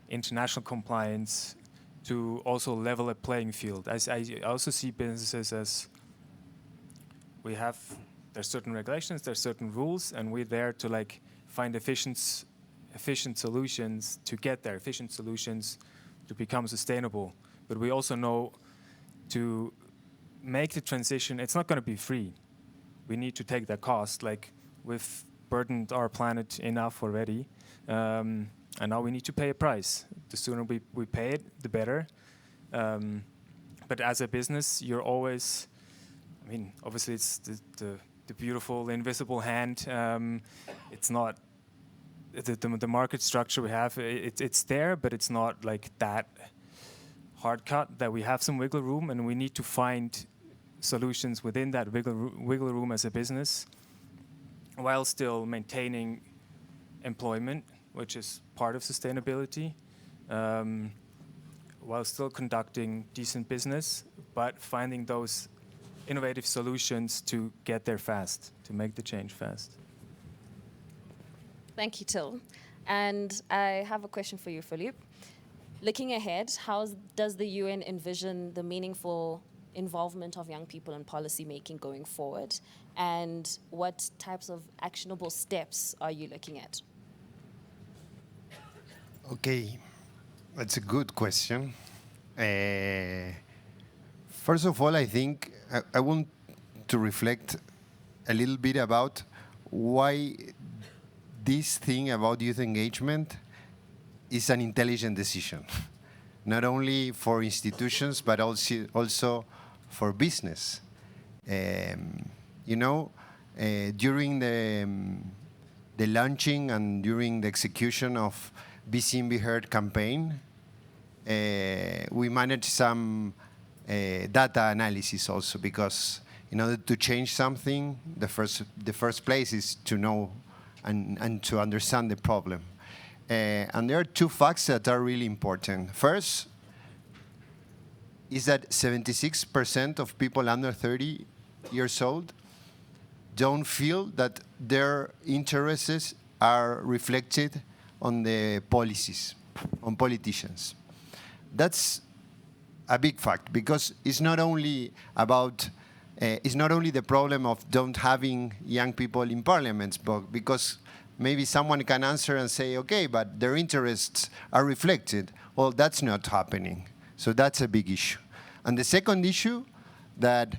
international compliance to also level a playing field. I also see businesses as there's certain regulations, there's certain rules, and we're there to find efficient solutions to get there, efficient solutions to become sustainable. But we also know to make the transition, it's not going to be free. We need to take that cost. We've burdened our planet enough already, and now we need to pay a price. The sooner we pay it, the better. But as a business, you're always, obviously it's the beautiful invisible hand. It's not the market structure we have. It's there, but it's not that hard cut that we have some wiggle room, and we need to find solutions within that wiggle room as a business, while still maintaining employment, which is part of sustainability, while still conducting decent business, but finding those innovative solutions to get there fast, to make the change fast. Thank you, Till. And I have a question for you, Philippe. Looking ahead, how does the UN envision the meaningful involvement of young people in policy making going forward? And what types of actionable steps are you looking at? Okay, that's a good question. First of all, I think I want to reflect a little bit about why this thing about youth engagement is an intelligent decision, not only for institutions, but also for business. During the launching and during the execution of Be Seen, Be Heard campaign, we managed some data analysis also, because in order to change something, the first place is to know and to understand the problem. And there are two facts that are really important. First is that 76% of people under 30 years old don't feel that their interests are reflected on the policies, on politicians. That's a big fact, because it's not only the problem of don't having young people in parliaments, but because maybe someone can answer and say, okay, but their interests are reflected. Well, that's not happening. So that's a big issue. And the second issue, that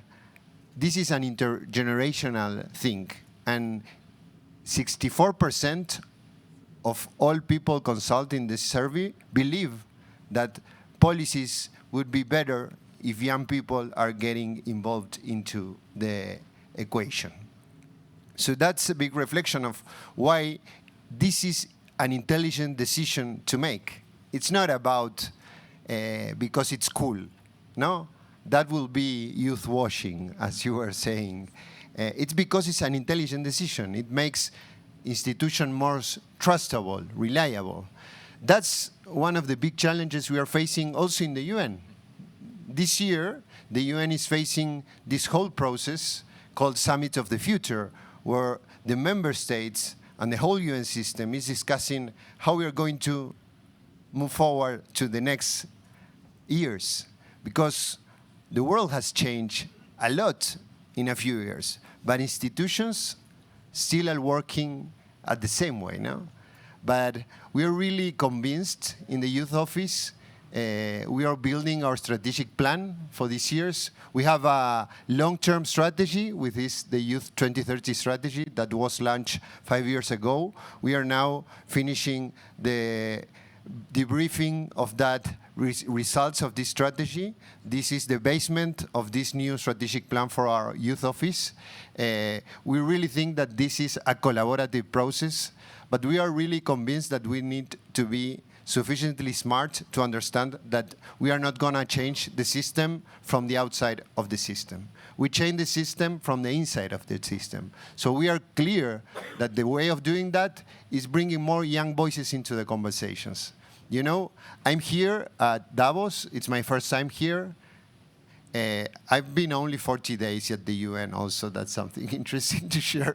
this is an intergenerational thing. And 64% of all people consulted in this survey believe that policies would be better if young people are getting involved into the equation. So that's a big reflection of why this is an intelligent decision to make. It's not about because it's cool. No, that will be youth washing, as you were saying. It's because it's an intelligent decision. It makes institutions more trustable, reliable. That's one of the big challenges we are facing also in the UN. This year, the UN is facing this whole process called Summit of the Future, where the member states and the whole UN system is discussing how we are going to move forward to the next years. Because the world has changed a lot in a few years, but institutions still are working at the same way, no? But we are really convinced in the youth office We are building our strategic plan for these years. We have a long-term strategy with the Youth 2030 strategy that was launched 5 years ago. We are now finishing the debriefing of that results of this strategy. This is the basement of this new strategic plan for our youth office. We really think that this is a collaborative process, but we are really convinced that we need to be sufficiently smart to understand that we are not going to change the system from the outside of the system. We change the system from the inside of the system. So we are clear that the way of doing that is bringing more young voices into the conversations. You know, I'm here at Davos. It's my first time here. I've been only 40 days at the UN also. That's something interesting to share.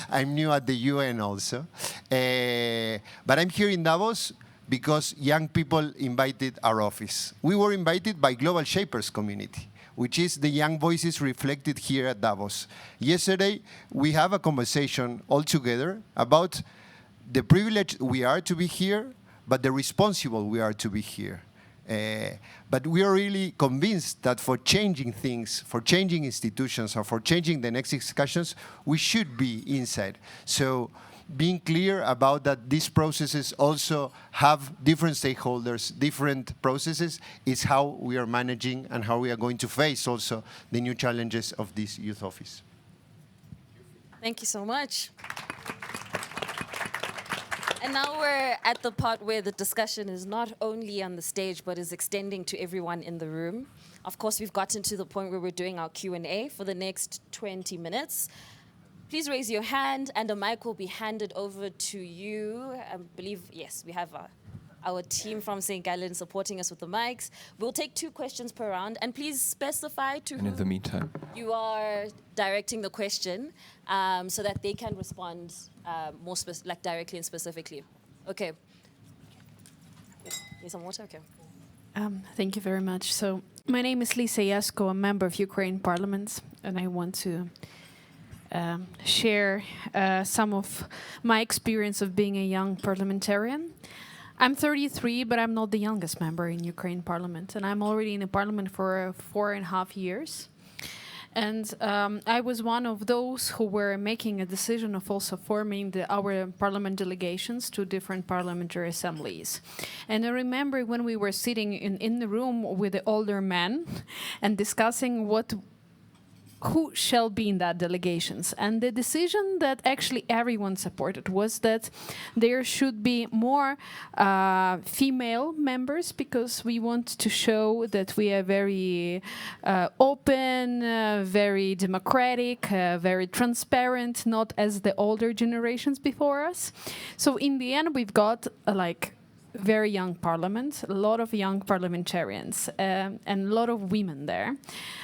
I'm new at the UN also. But I'm here in Davos because young people invited our office. We were invited by Global Shapers community, which is the young voices reflected here at Davos. Yesterday, we have a conversation all together about the privilege we are to be here, but the responsible we are to be here. But we are really convinced that for changing things, for changing institutions, or for changing the next discussions, we should be inside. So being clear about that these processes also have different stakeholders, different processes, is how we are managing and how we are going to face also the new challenges of this youth office. Thank you so much. And now we're at the part where the discussion is not only on the stage, but is extending to everyone in the room. Of course, we've gotten to the point where we're doing our Q&A for the next 20 minutes. Please raise your hand, and a mic will be handed over to you. I believe, yes, we have our team from St. Gallen supporting us with the mics. We'll take 2 questions per round, and please specify to And in the meantime, you are directing the question so that they can respond more directly and specifically. Okay. Need some water? Okay. Thank you very much. So my name is Lisa Yasko, a member of Ukraine Parliament, and I want to share some of my experience of being a young parliamentarian. I'm 33, but I'm not the youngest member in Ukraine Parliament, and I'm already in the Parliament for 4.5 years. And I was one of those who were making a decision of also forming our parliament delegations to different parliamentary assemblies. And I remember when we were sitting in the room with the older men and discussing who shall be in that delegations. And the decision that actually everyone supported was that there should be more female members, because we want to show that we are very open, very democratic, very transparent, not as the older generations before us. So in the end, we've got very young parliament, a lot of young parliamentarians, and a lot of women there.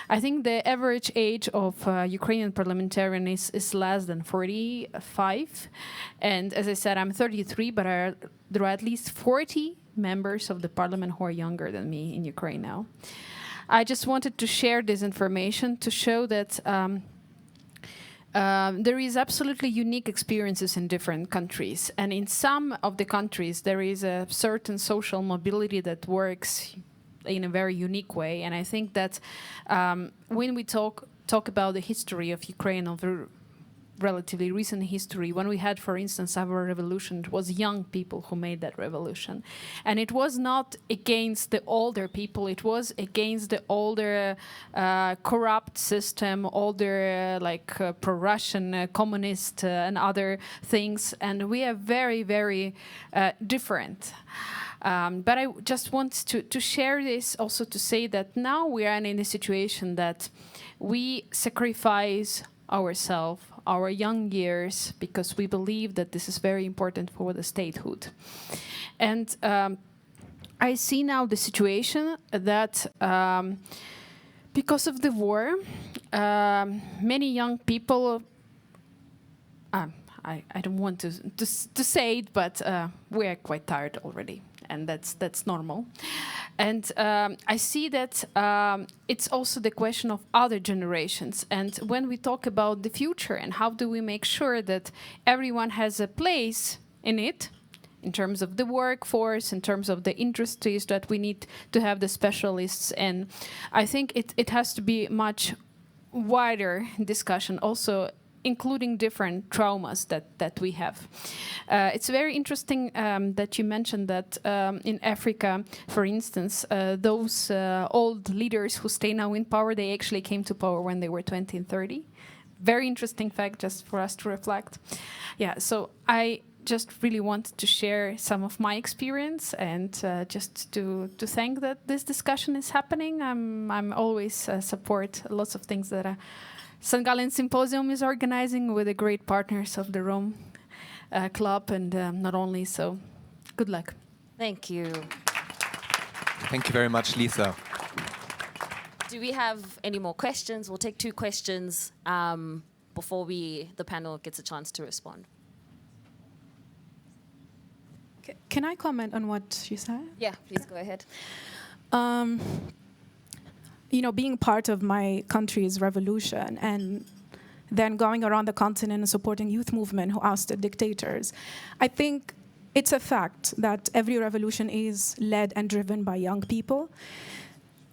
I think the average age of Ukrainian parliamentarian is less than 45. And as I said, I'm 33, but there are at least 40 members of the parliament who are younger than me in Ukraine now. I just wanted to share this information to show that there is absolutely unique experiences in different countries. And in some of the countries, there is a certain social mobility that works in a very unique way. And I think that when we talk about the history of Ukraine, of the relatively recent history, when we had, for instance, our revolution, it was young people who made that revolution. And it was not against the older people, it was against the older corrupt system, older pro-Russian communist and other things. And we are very, very different. But I just want to share this also to say that now we are in a situation that we sacrifice ourselves, our young years, because we believe that this is very important for the statehood. And I see now the situation that because of the war, many young people, I don't want to say it, but we are quite tired already. And that's normal. And I see that it's also the question of other generations. And when we talk about the future and how do we make sure that everyone has a place in it, in terms of the workforce, in terms of the industries that we need to have the specialists in. I think it has to be much wider discussion, also including different traumas that we have. It's very interesting that you mentioned that in Africa, for instance, those old leaders who stay now in power, they actually came to power when they were 20 and 30. Very interesting fact just for us to reflect. Yeah, so I just really wanted to share some of my experience and just to thank that this discussion is happening. I'm always support lots of things that St. Gallen Symposium is organizing with the great partners of the Rome Club, and not only. So good luck. Thank you. Thank you very much, Lisa. Do we have any more questions? We'll take 2 questions before the panel gets a chance to respond. Can I comment on what you said? Yeah, please go ahead. You know, being part of my country's revolution and then going around the continent and supporting youth movement who ousted dictators, I think it's a fact that every revolution is led and driven by young people.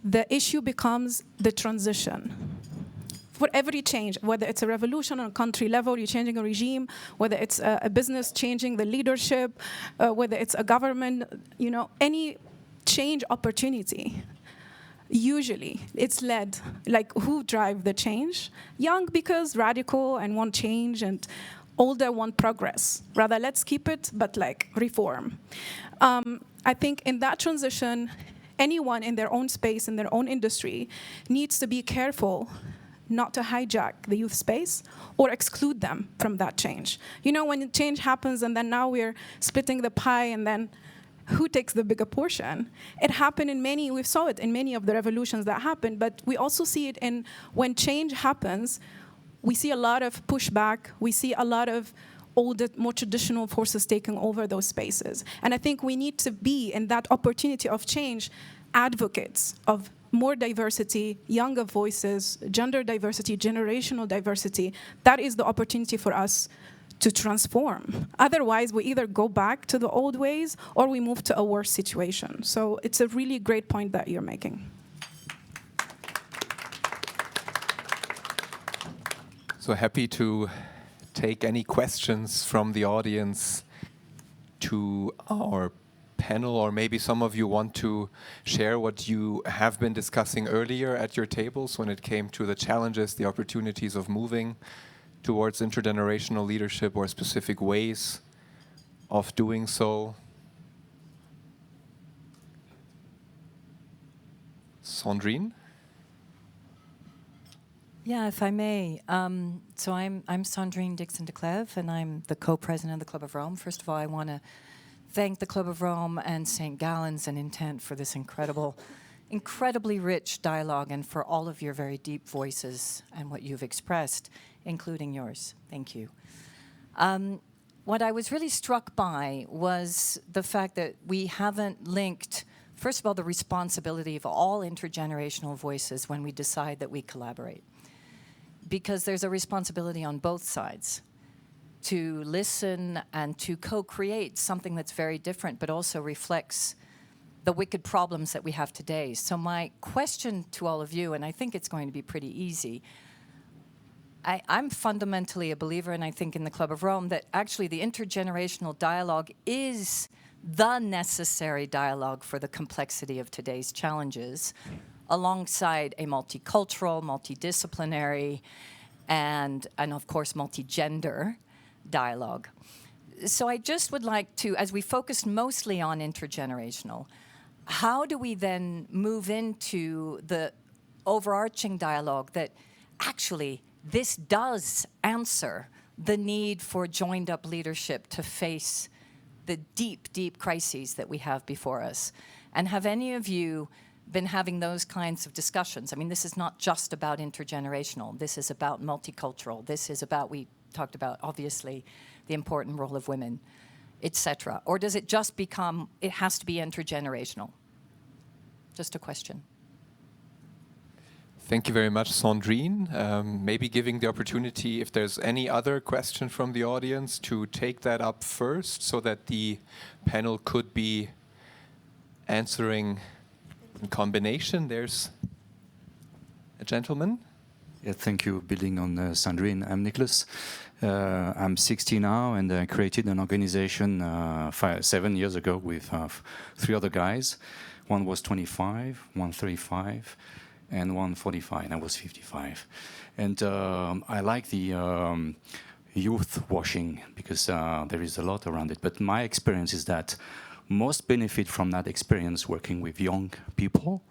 The issue becomes the transition. For every change, whether it's a revolution on a country level, you're changing a regime, whether it's a business changing the leadership, whether it's a government, you know, any change opportunity, usually it's led, like who drive the change? Young because radical and want change, and older want progress. Rather, let's keep it, but like reform. I think in that transition, anyone in their own space, in their own industry, needs to be careful not to hijack the youth space or exclude them from that change. You know, when change happens and then now we're splitting the pie and then who takes the bigger portion? It happened in we saw it in many of the revolutions that happened, but we also see it in when change happens, we see a lot of pushback, we see a lot of older, more traditional forces taking over those spaces. And I think we need to be, in that opportunity of change, advocates of more diversity, younger voices, gender diversity, generational diversity. That is the opportunity for us to transform. Otherwise, we either go back to the old ways or we move to a worse situation. So it's a really great point that you're making. So happy to take any questions from the audience to our panel, or maybe some of you want to share what you have been discussing earlier at your tables when it came to the challenges, the opportunities of moving towards intergenerational leadership, or specific ways of doing so. Sandrine? Yeah, if I may. So I'm Sandrine Dixon de Clèves, and I'm the co-president of the Club of Rome. First of all, I want to thank the Club of Rome and St. Gallen's and Intent for this incredibly rich dialogue, and for all of your very deep voices and what you've expressed, including yours. Thank you. What I was really struck by was the fact that we haven't linked, first of all, the responsibility of all intergenerational voices when we decide that we collaborate. Because there's a responsibility on both sides to listen and to co-create something that's very different, but also reflects the wicked problems that we have today. So my question to all of you, and I think it's going to be pretty easy, I'm fundamentally a believer, and I think in the Club of Rome, that actually the intergenerational dialogue is the necessary dialogue for the complexity of today's challenges, alongside a multicultural, multidisciplinary, and of course, multigender dialogue. So I just would like to, as we focus mostly on intergenerational, how do we then move into the overarching dialogue that actually this does answer the need for joined-up leadership to face the deep, deep crises that we have before us? And have any of you been having those kinds of discussions? I mean, this is not just about intergenerational. This is about multicultural. This is about, we talked about, obviously, the important role of women, etc. Or does it just become, it has to be intergenerational? Just a question. Thank you very much, Sandrine. Maybe giving the opportunity, if there's any other question from the audience, to take that up first so that the panel could be answering in combination. There's a gentleman. Yeah, thank you. Building on Sandrine, I'm Nicholas. I'm 60 now, and I created an organization 7 years ago with 3 other guys. One was 25, one 35, and one 45. I was 55. And I like the youth washing because there is a lot around it. But my experience is that most benefit from that experience working with young people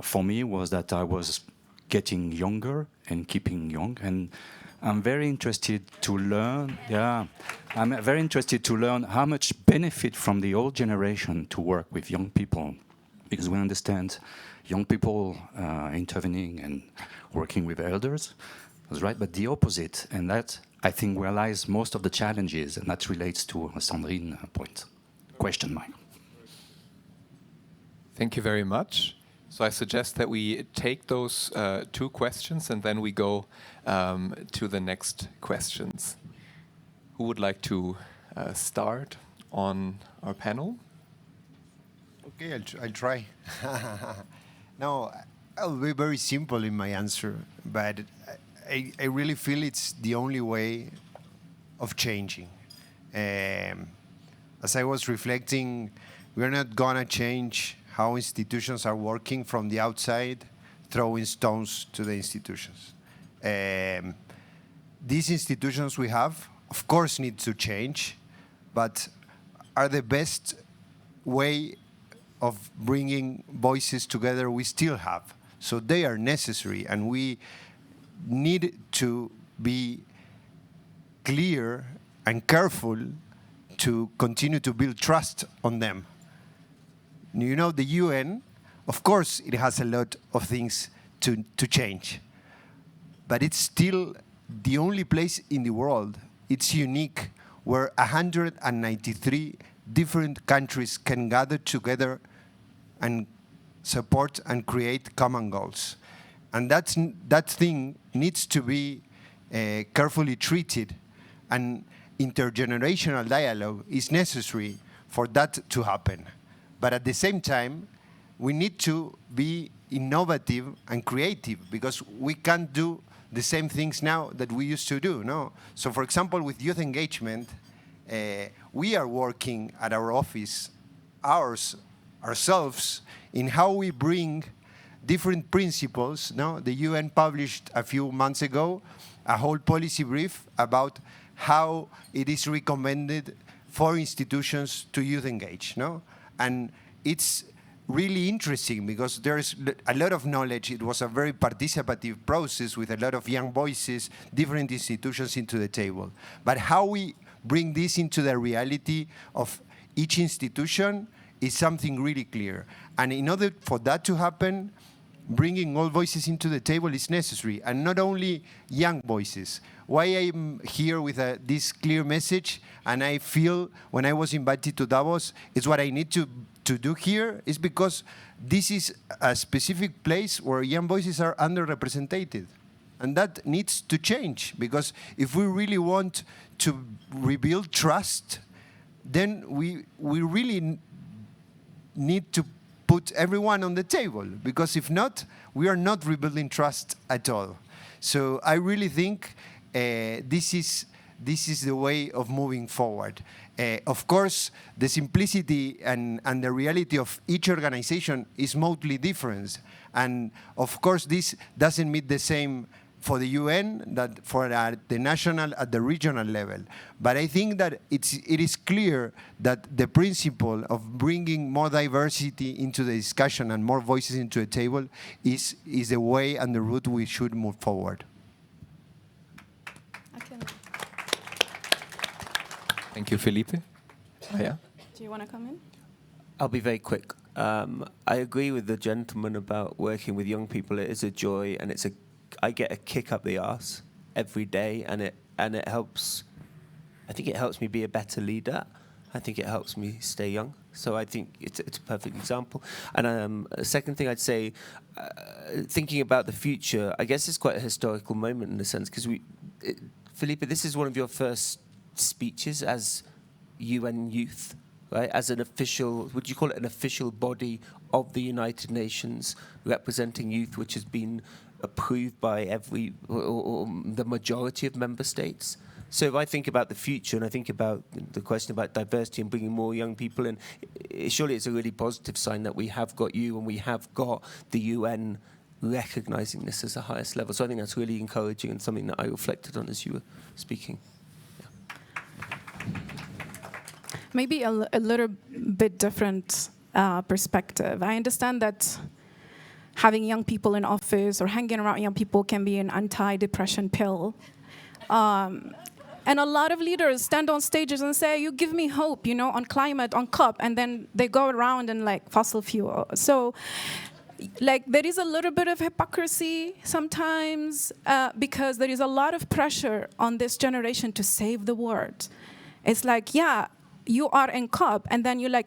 for me was that I was getting younger and keeping young. And I'm very interested to learn, I'm very interested to learn how much benefit from the old generation to work with young people, because we understand young people intervening and working with elders, that's right, but the opposite, and that I think realize most of the challenges, and that relates to Sandrine's point. Question mark. Thank you very much. So I suggest that we take those 2 questions and then we go to the next questions. Who would like to start on our panel? Okay, I'll try. No, I'll be very simple in my answer, but I really feel it's the only way of changing. As I was reflecting, we're not gonna change how institutions are working from the outside, throwing stones to the institutions. These institutions we have, of course, need to change, but are the best way of bringing voices together we still have. So they are necessary, and we need to be clear and careful to continue to build trust on them. You know, the UN, of course, it has a lot of things to change, but it's still the only place in the world, it's unique, where 193 different countries can gather together and support and create common goals. And that thing needs to be carefully treated, and intergenerational dialogue is necessary for that to happen. But at the same time, we need to be innovative and creative, because we can't do the same things now that we used to do, no? So for example, with youth engagement, we are working at our office ourselves in how we bring different principles, no? The UN published a few months ago a whole policy brief about how it is recommended for institutions to youth engage, no? And it's really interesting because there's a lot of knowledge. It was a very participative process with a lot of young voices, different institutions into the table. But how we bring this into the reality of each institution is something really clear. And in order for that to happen, bringing all voices into the table is necessary, and not only young voices. Why I'm here with this clear message, and I feel when I was invited to Davos, is what I need to do here, is because this is a specific place where young voices are underrepresented. And that needs to change, because if we really want to rebuild trust, then we really need to put everyone on the table, because if not, we are not rebuilding trust at all. So I really think this is the way of moving forward. Of course, the simplicity and the reality of each organization is mostly different. And of course, this doesn't mean the same for the UN, that for the national, at the regional level. But I think that it is clear that the principle of bringing more diversity into the discussion and more voices into the table is the way and the route we should move forward. Thank you, Felipe. Yeah. Do you want to come in? I'll be very quick. I agree with the gentleman about working with young people. It is a joy, and I get a kick up the arse every day, and it helps. I think it helps me be a better leader. I think it helps me stay young. So I think it's a perfect example. And a second thing I'd say, thinking about the future, I guess it's quite a historical moment in a sense, because Felipe, this is one of your first speeches as UN Youth, right? As an official, would you call it an official body of the United Nations representing youth, which has been approved by or the majority of member states? So if I think about the future and I think about the question about diversity and bringing more young people in, surely it's a really positive sign that we have got you and we have got the UN recognizing this as the highest level. So I think that's really encouraging and something that I reflected on as you were speaking. Maybe a little bit different perspective. I understand that having young people in office or hanging around young people can be an anti-depression pill. And a lot of leaders stand on stages and say, you give me hope, on climate, on COP, and then they go around and fossil fuel. So there is a little bit of hypocrisy sometimes because there is a lot of pressure on this generation to save the world. It's yeah, you are in COP, and then you're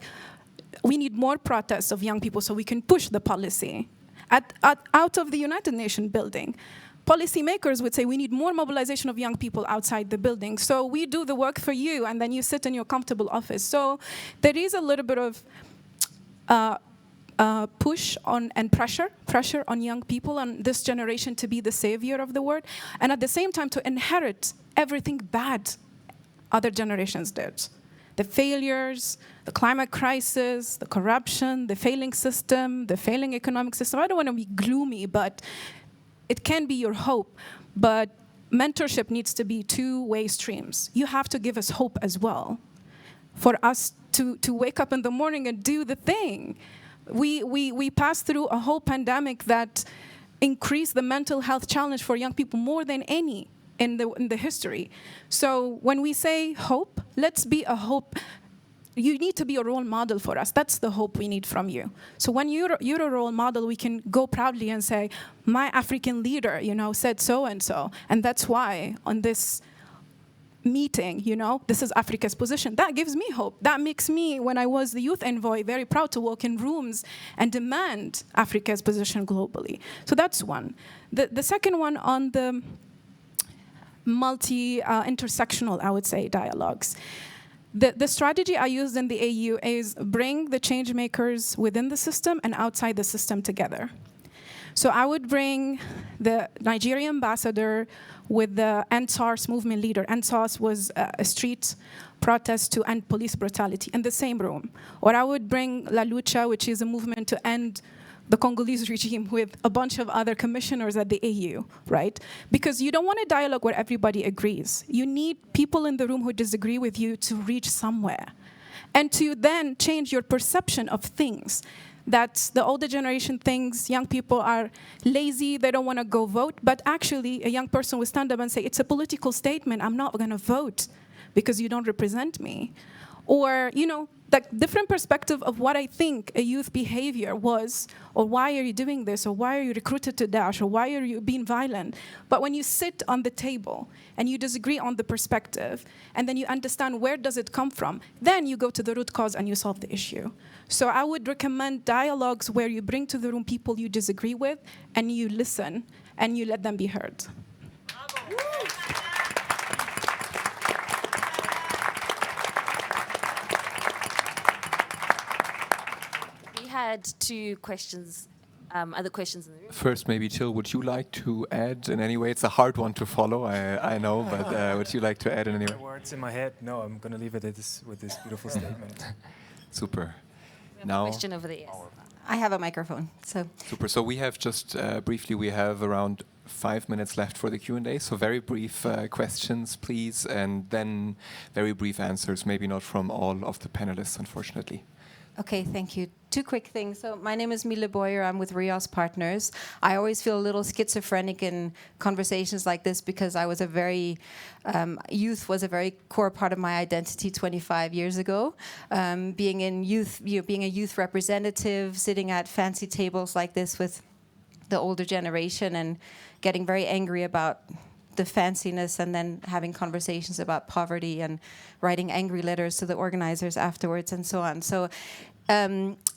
we need more protests of young people so we can push the policy. Out of the United Nations building, policymakers would say we need more mobilization of young people outside the building. So we do the work for you, and then you sit in your comfortable office. So there is a little bit of push on and pressure on young people and this generation to be the savior of the world, and at the same time to inherit everything bad other generations did. The failures, the climate crisis, the corruption, the failing system, the failing economic system. I don't want to be gloomy, but it can be your hope. But mentorship needs to be two-way streams. You have to give us hope as well for us to wake up in the morning and do the thing. We passed through a whole pandemic that increased the mental health challenge for young people more than any in the history. So when we say hope, let's be a hope. You need to be a role model for us. That's the hope we need from you. So when you're a role model, we can go proudly and say, my African leader, said so and so, and that's why on this meeting, this is Africa's position. That gives me hope. That makes me, when I was the youth envoy, very proud to walk in rooms and demand Africa's position globally. So that's one. The second one on the intersectional, I would say, dialogues. The strategy I used in the AU is bring the change makers within the system and outside the system together. So I would bring the Nigerian ambassador with the End SARS movement leader. End SARS was a street protest to end police brutality in the same room. Or I would bring La Lucha, which is a movement to end the Congolese regime, with a bunch of other commissioners at the AU, right? Because you don't want a dialogue where everybody agrees. You need people in the room who disagree with you to reach somewhere. And to then change your perception of things. That the older generation thinks young people are lazy, they don't want to go vote, but actually a young person will stand up and say, it's a political statement, I'm not going to vote because you don't represent me. Or, different perspective of what I think a youth behavior was, or why are you doing this, or why are you recruited to Daesh, or why are you being violent? But when you sit on the table and you disagree on the perspective, and then you understand where does it come from, then you go to the root cause and you solve the issue. So I would recommend dialogues where you bring to the room people you disagree with, and you listen, and you let them be heard. Had two questions, other questions in the room. First, maybe Till, would you like to add in any way? It's a hard one to follow, I know, but would you like to add in any way? Words in my head. No, I'm going to leave it with this beautiful statement. Super. Now, a question over there. Yes. I have a microphone, so. Super. So we have just briefly, we have around 5 minutes left for the Q&A. So very brief questions, please, and then very brief answers. Maybe not from all of the panelists, unfortunately. Okay, thank you. Two quick things. So my name is Mile Boyer. I'm with Rios Partners. I always feel a little schizophrenic in conversations like this because I was youth was a very core part of my identity 25 years ago. Being in youth, being a youth representative, sitting at fancy tables like this with the older generation and getting very angry about the fanciness and then having conversations about poverty and writing angry letters to the organizers afterwards and so on. So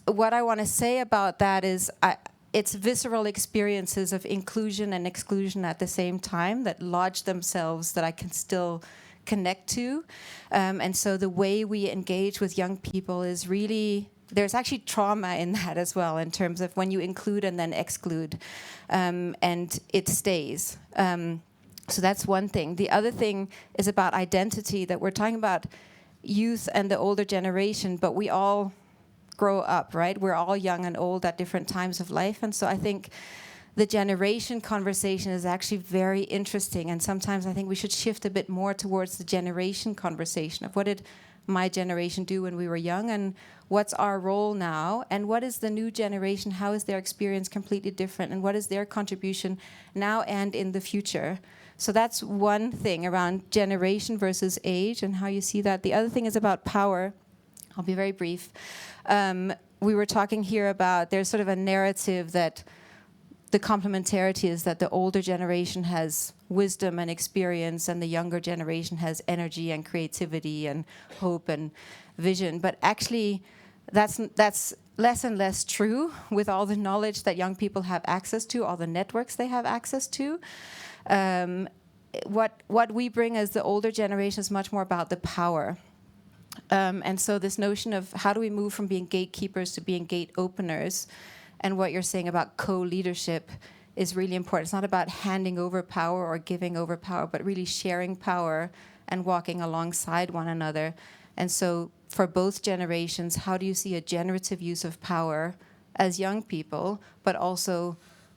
what I want to say about that is it's visceral experiences of inclusion and exclusion at the same time that lodge themselves that I can still connect to. And so the way we engage with young people is really, there's actually trauma in that as well, in terms of when you include and then exclude, and it stays. So that's one thing. The other thing is about identity, that we're talking about youth and the older generation, but we all grow up, right? We're all young and old at different times of life. And so I think the generation conversation is actually very interesting. And sometimes I think we should shift a bit more towards the generation conversation of what did my generation do when we were young, and what's our role now, and what is the new generation, how is their experience completely different, and what is their contribution now and in the future. So that's one thing around generation versus age and how you see that. The other thing is about power. I'll be very brief. We were talking here about, there's sort of a narrative that the complementarity is that the older generation has wisdom and experience and the younger generation has energy and creativity and hope and vision. But actually, that's less and less true with all the knowledge that young people have access to, all the networks they have access to. What we bring as the older generation is much more about the power. And so this notion of how do we move from being gatekeepers to being gate openers, and what you're saying about co-leadership is really important. It's not about handing over power or giving over power, but really sharing power and walking alongside one another. And so for both generations, how do you see a generative use of power as young people, but also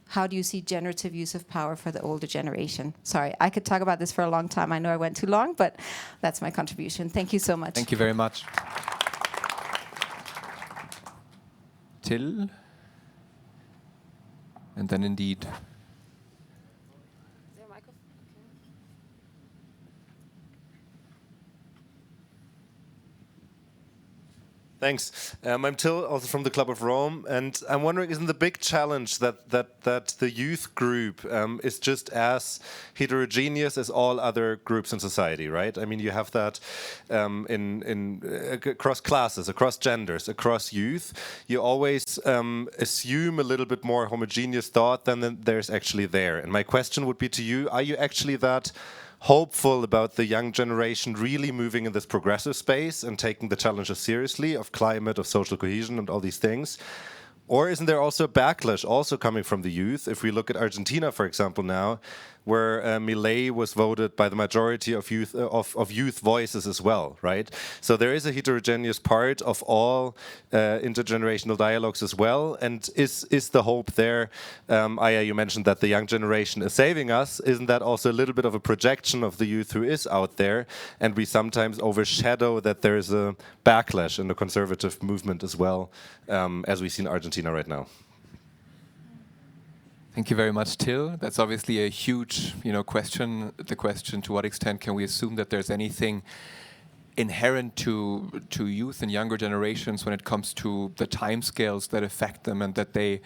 how do you see generative use of power for the older generation? Sorry, I could talk about this for a long time. I know I went too long, but that's my contribution. Thank you so much. Thank you very much. Till? And then indeed. Thanks. I'm Till, also from the Club of Rome, and I'm wondering, isn't the big challenge that the youth group is just as heterogeneous as all other groups in society, right? I mean, you have that across classes, across genders, across youth. You always assume a little bit more homogeneous thought than there's actually there. And my question would be to you: are you actually that hopeful about the young generation really moving in this progressive space and taking the challenges seriously of climate, of social cohesion and all these things? Or isn't there also a backlash also coming from the youth? If we look at Argentina, for example, now, where Milei was voted by the majority of youth voices as well, right? So there is a heterogeneous part of all intergenerational dialogues as well. And is the hope there? Aya, you mentioned that the young generation is saving us. Isn't that also a little bit of a projection of the youth who is out there? And we sometimes overshadow that there is a backlash in the conservative movement as well, as we see in Argentina right now. Thank you very much, Till. That's obviously a huge, question. The question: to what extent can we assume that there's anything inherent to youth and younger generations when it comes to the timescales that affect them and that they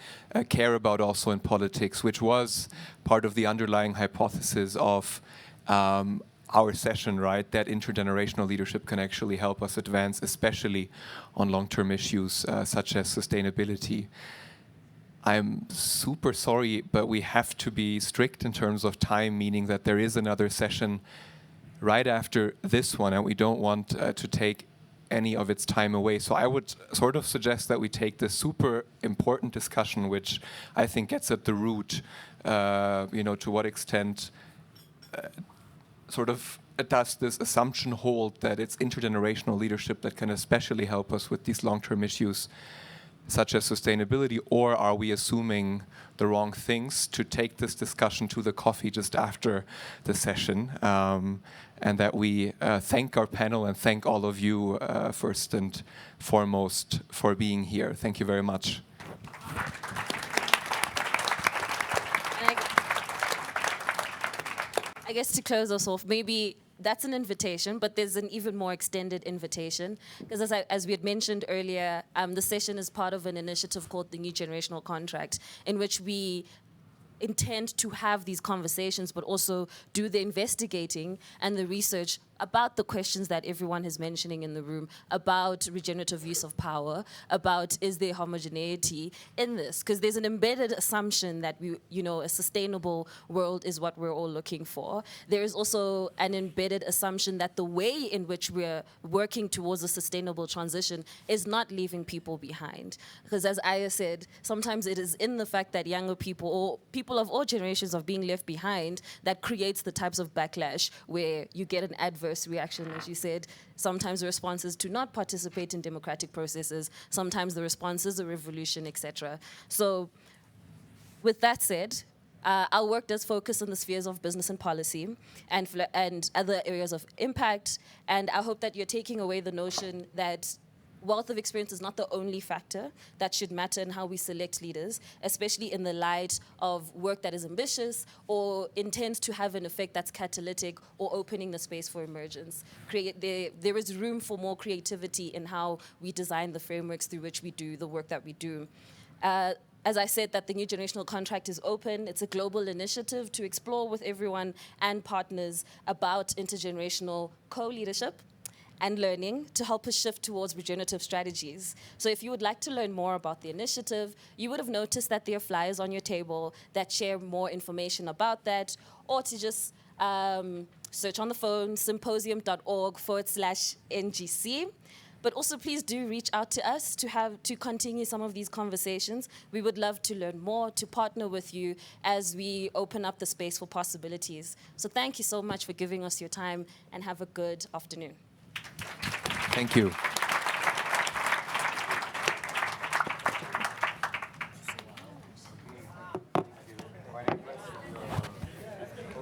care about also in politics, which was part of the underlying hypothesis of our session, right? That intergenerational leadership can actually help us advance, especially on long-term issues such as sustainability. I'm super sorry, but we have to be strict in terms of time, meaning that there is another session right after this one, and we don't want to take any of its time away. So I would sort of suggest that we take this super important discussion, which I think gets at the root, to what extent does this assumption hold that it's intergenerational leadership that can especially help us with these long-term issues such as sustainability, or are we assuming the wrong things? To take this discussion to the coffee just after the session, and that we thank our panel and thank all of you first and foremost for being here. Thank you very much. I guess to close us off, maybe that's an invitation, but there's an even more extended invitation. Because as we had mentioned earlier, the session is part of an initiative called the New Generational Contract, in which we intend to have these conversations, but also do the investigating and the research about the questions that everyone is mentioning in the room, about regenerative use of power, about is there homogeneity in this? Because there's an embedded assumption that a sustainable world is what we're all looking for. There is also an embedded assumption that the way in which we're working towards a sustainable transition is not leaving people behind. Because as Aya said, sometimes it is in the fact that younger people or people of all generations are being left behind that creates the types of backlash where you get an adverse reaction, as you said. Sometimes the response is to not participate in democratic processes. Sometimes the response is a revolution, etc. So with that said, our work does focus on the spheres of business and policy and other areas of impact. And I hope that you're taking away the notion that wealth of experience is not the only factor that should matter in how we select leaders, especially in the light of work that is ambitious or intends to have an effect that's catalytic or opening the space for emergence. There is room for more creativity in how we design the frameworks through which we do the work that we do. As I said, that the New Generational Contract is open. It's a global initiative to explore with everyone and partners about intergenerational co-leadership and learning to help us shift towards regenerative strategies. So if you would like to learn more about the initiative, you would have noticed that there are flyers on your table that share more information about that, or to just search on the phone, symposium.org/NGC. But also please do reach out to us to continue some of these conversations. We would love to learn more, to partner with you as we open up the space for possibilities. So thank you so much for giving us your time, and have a good afternoon. Thank you.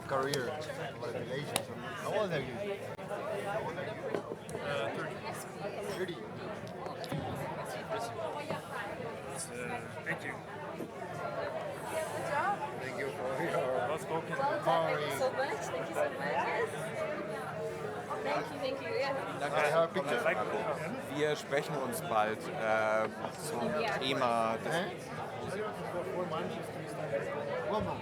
Career. Congratulations. How old are you? 30. Thank you. Thank you for your Well spoken. Thank you so much. Thank you so much. Yes. Thank you. Yeah. I have a picture. Wir sprechen uns bald zum Thema des One more.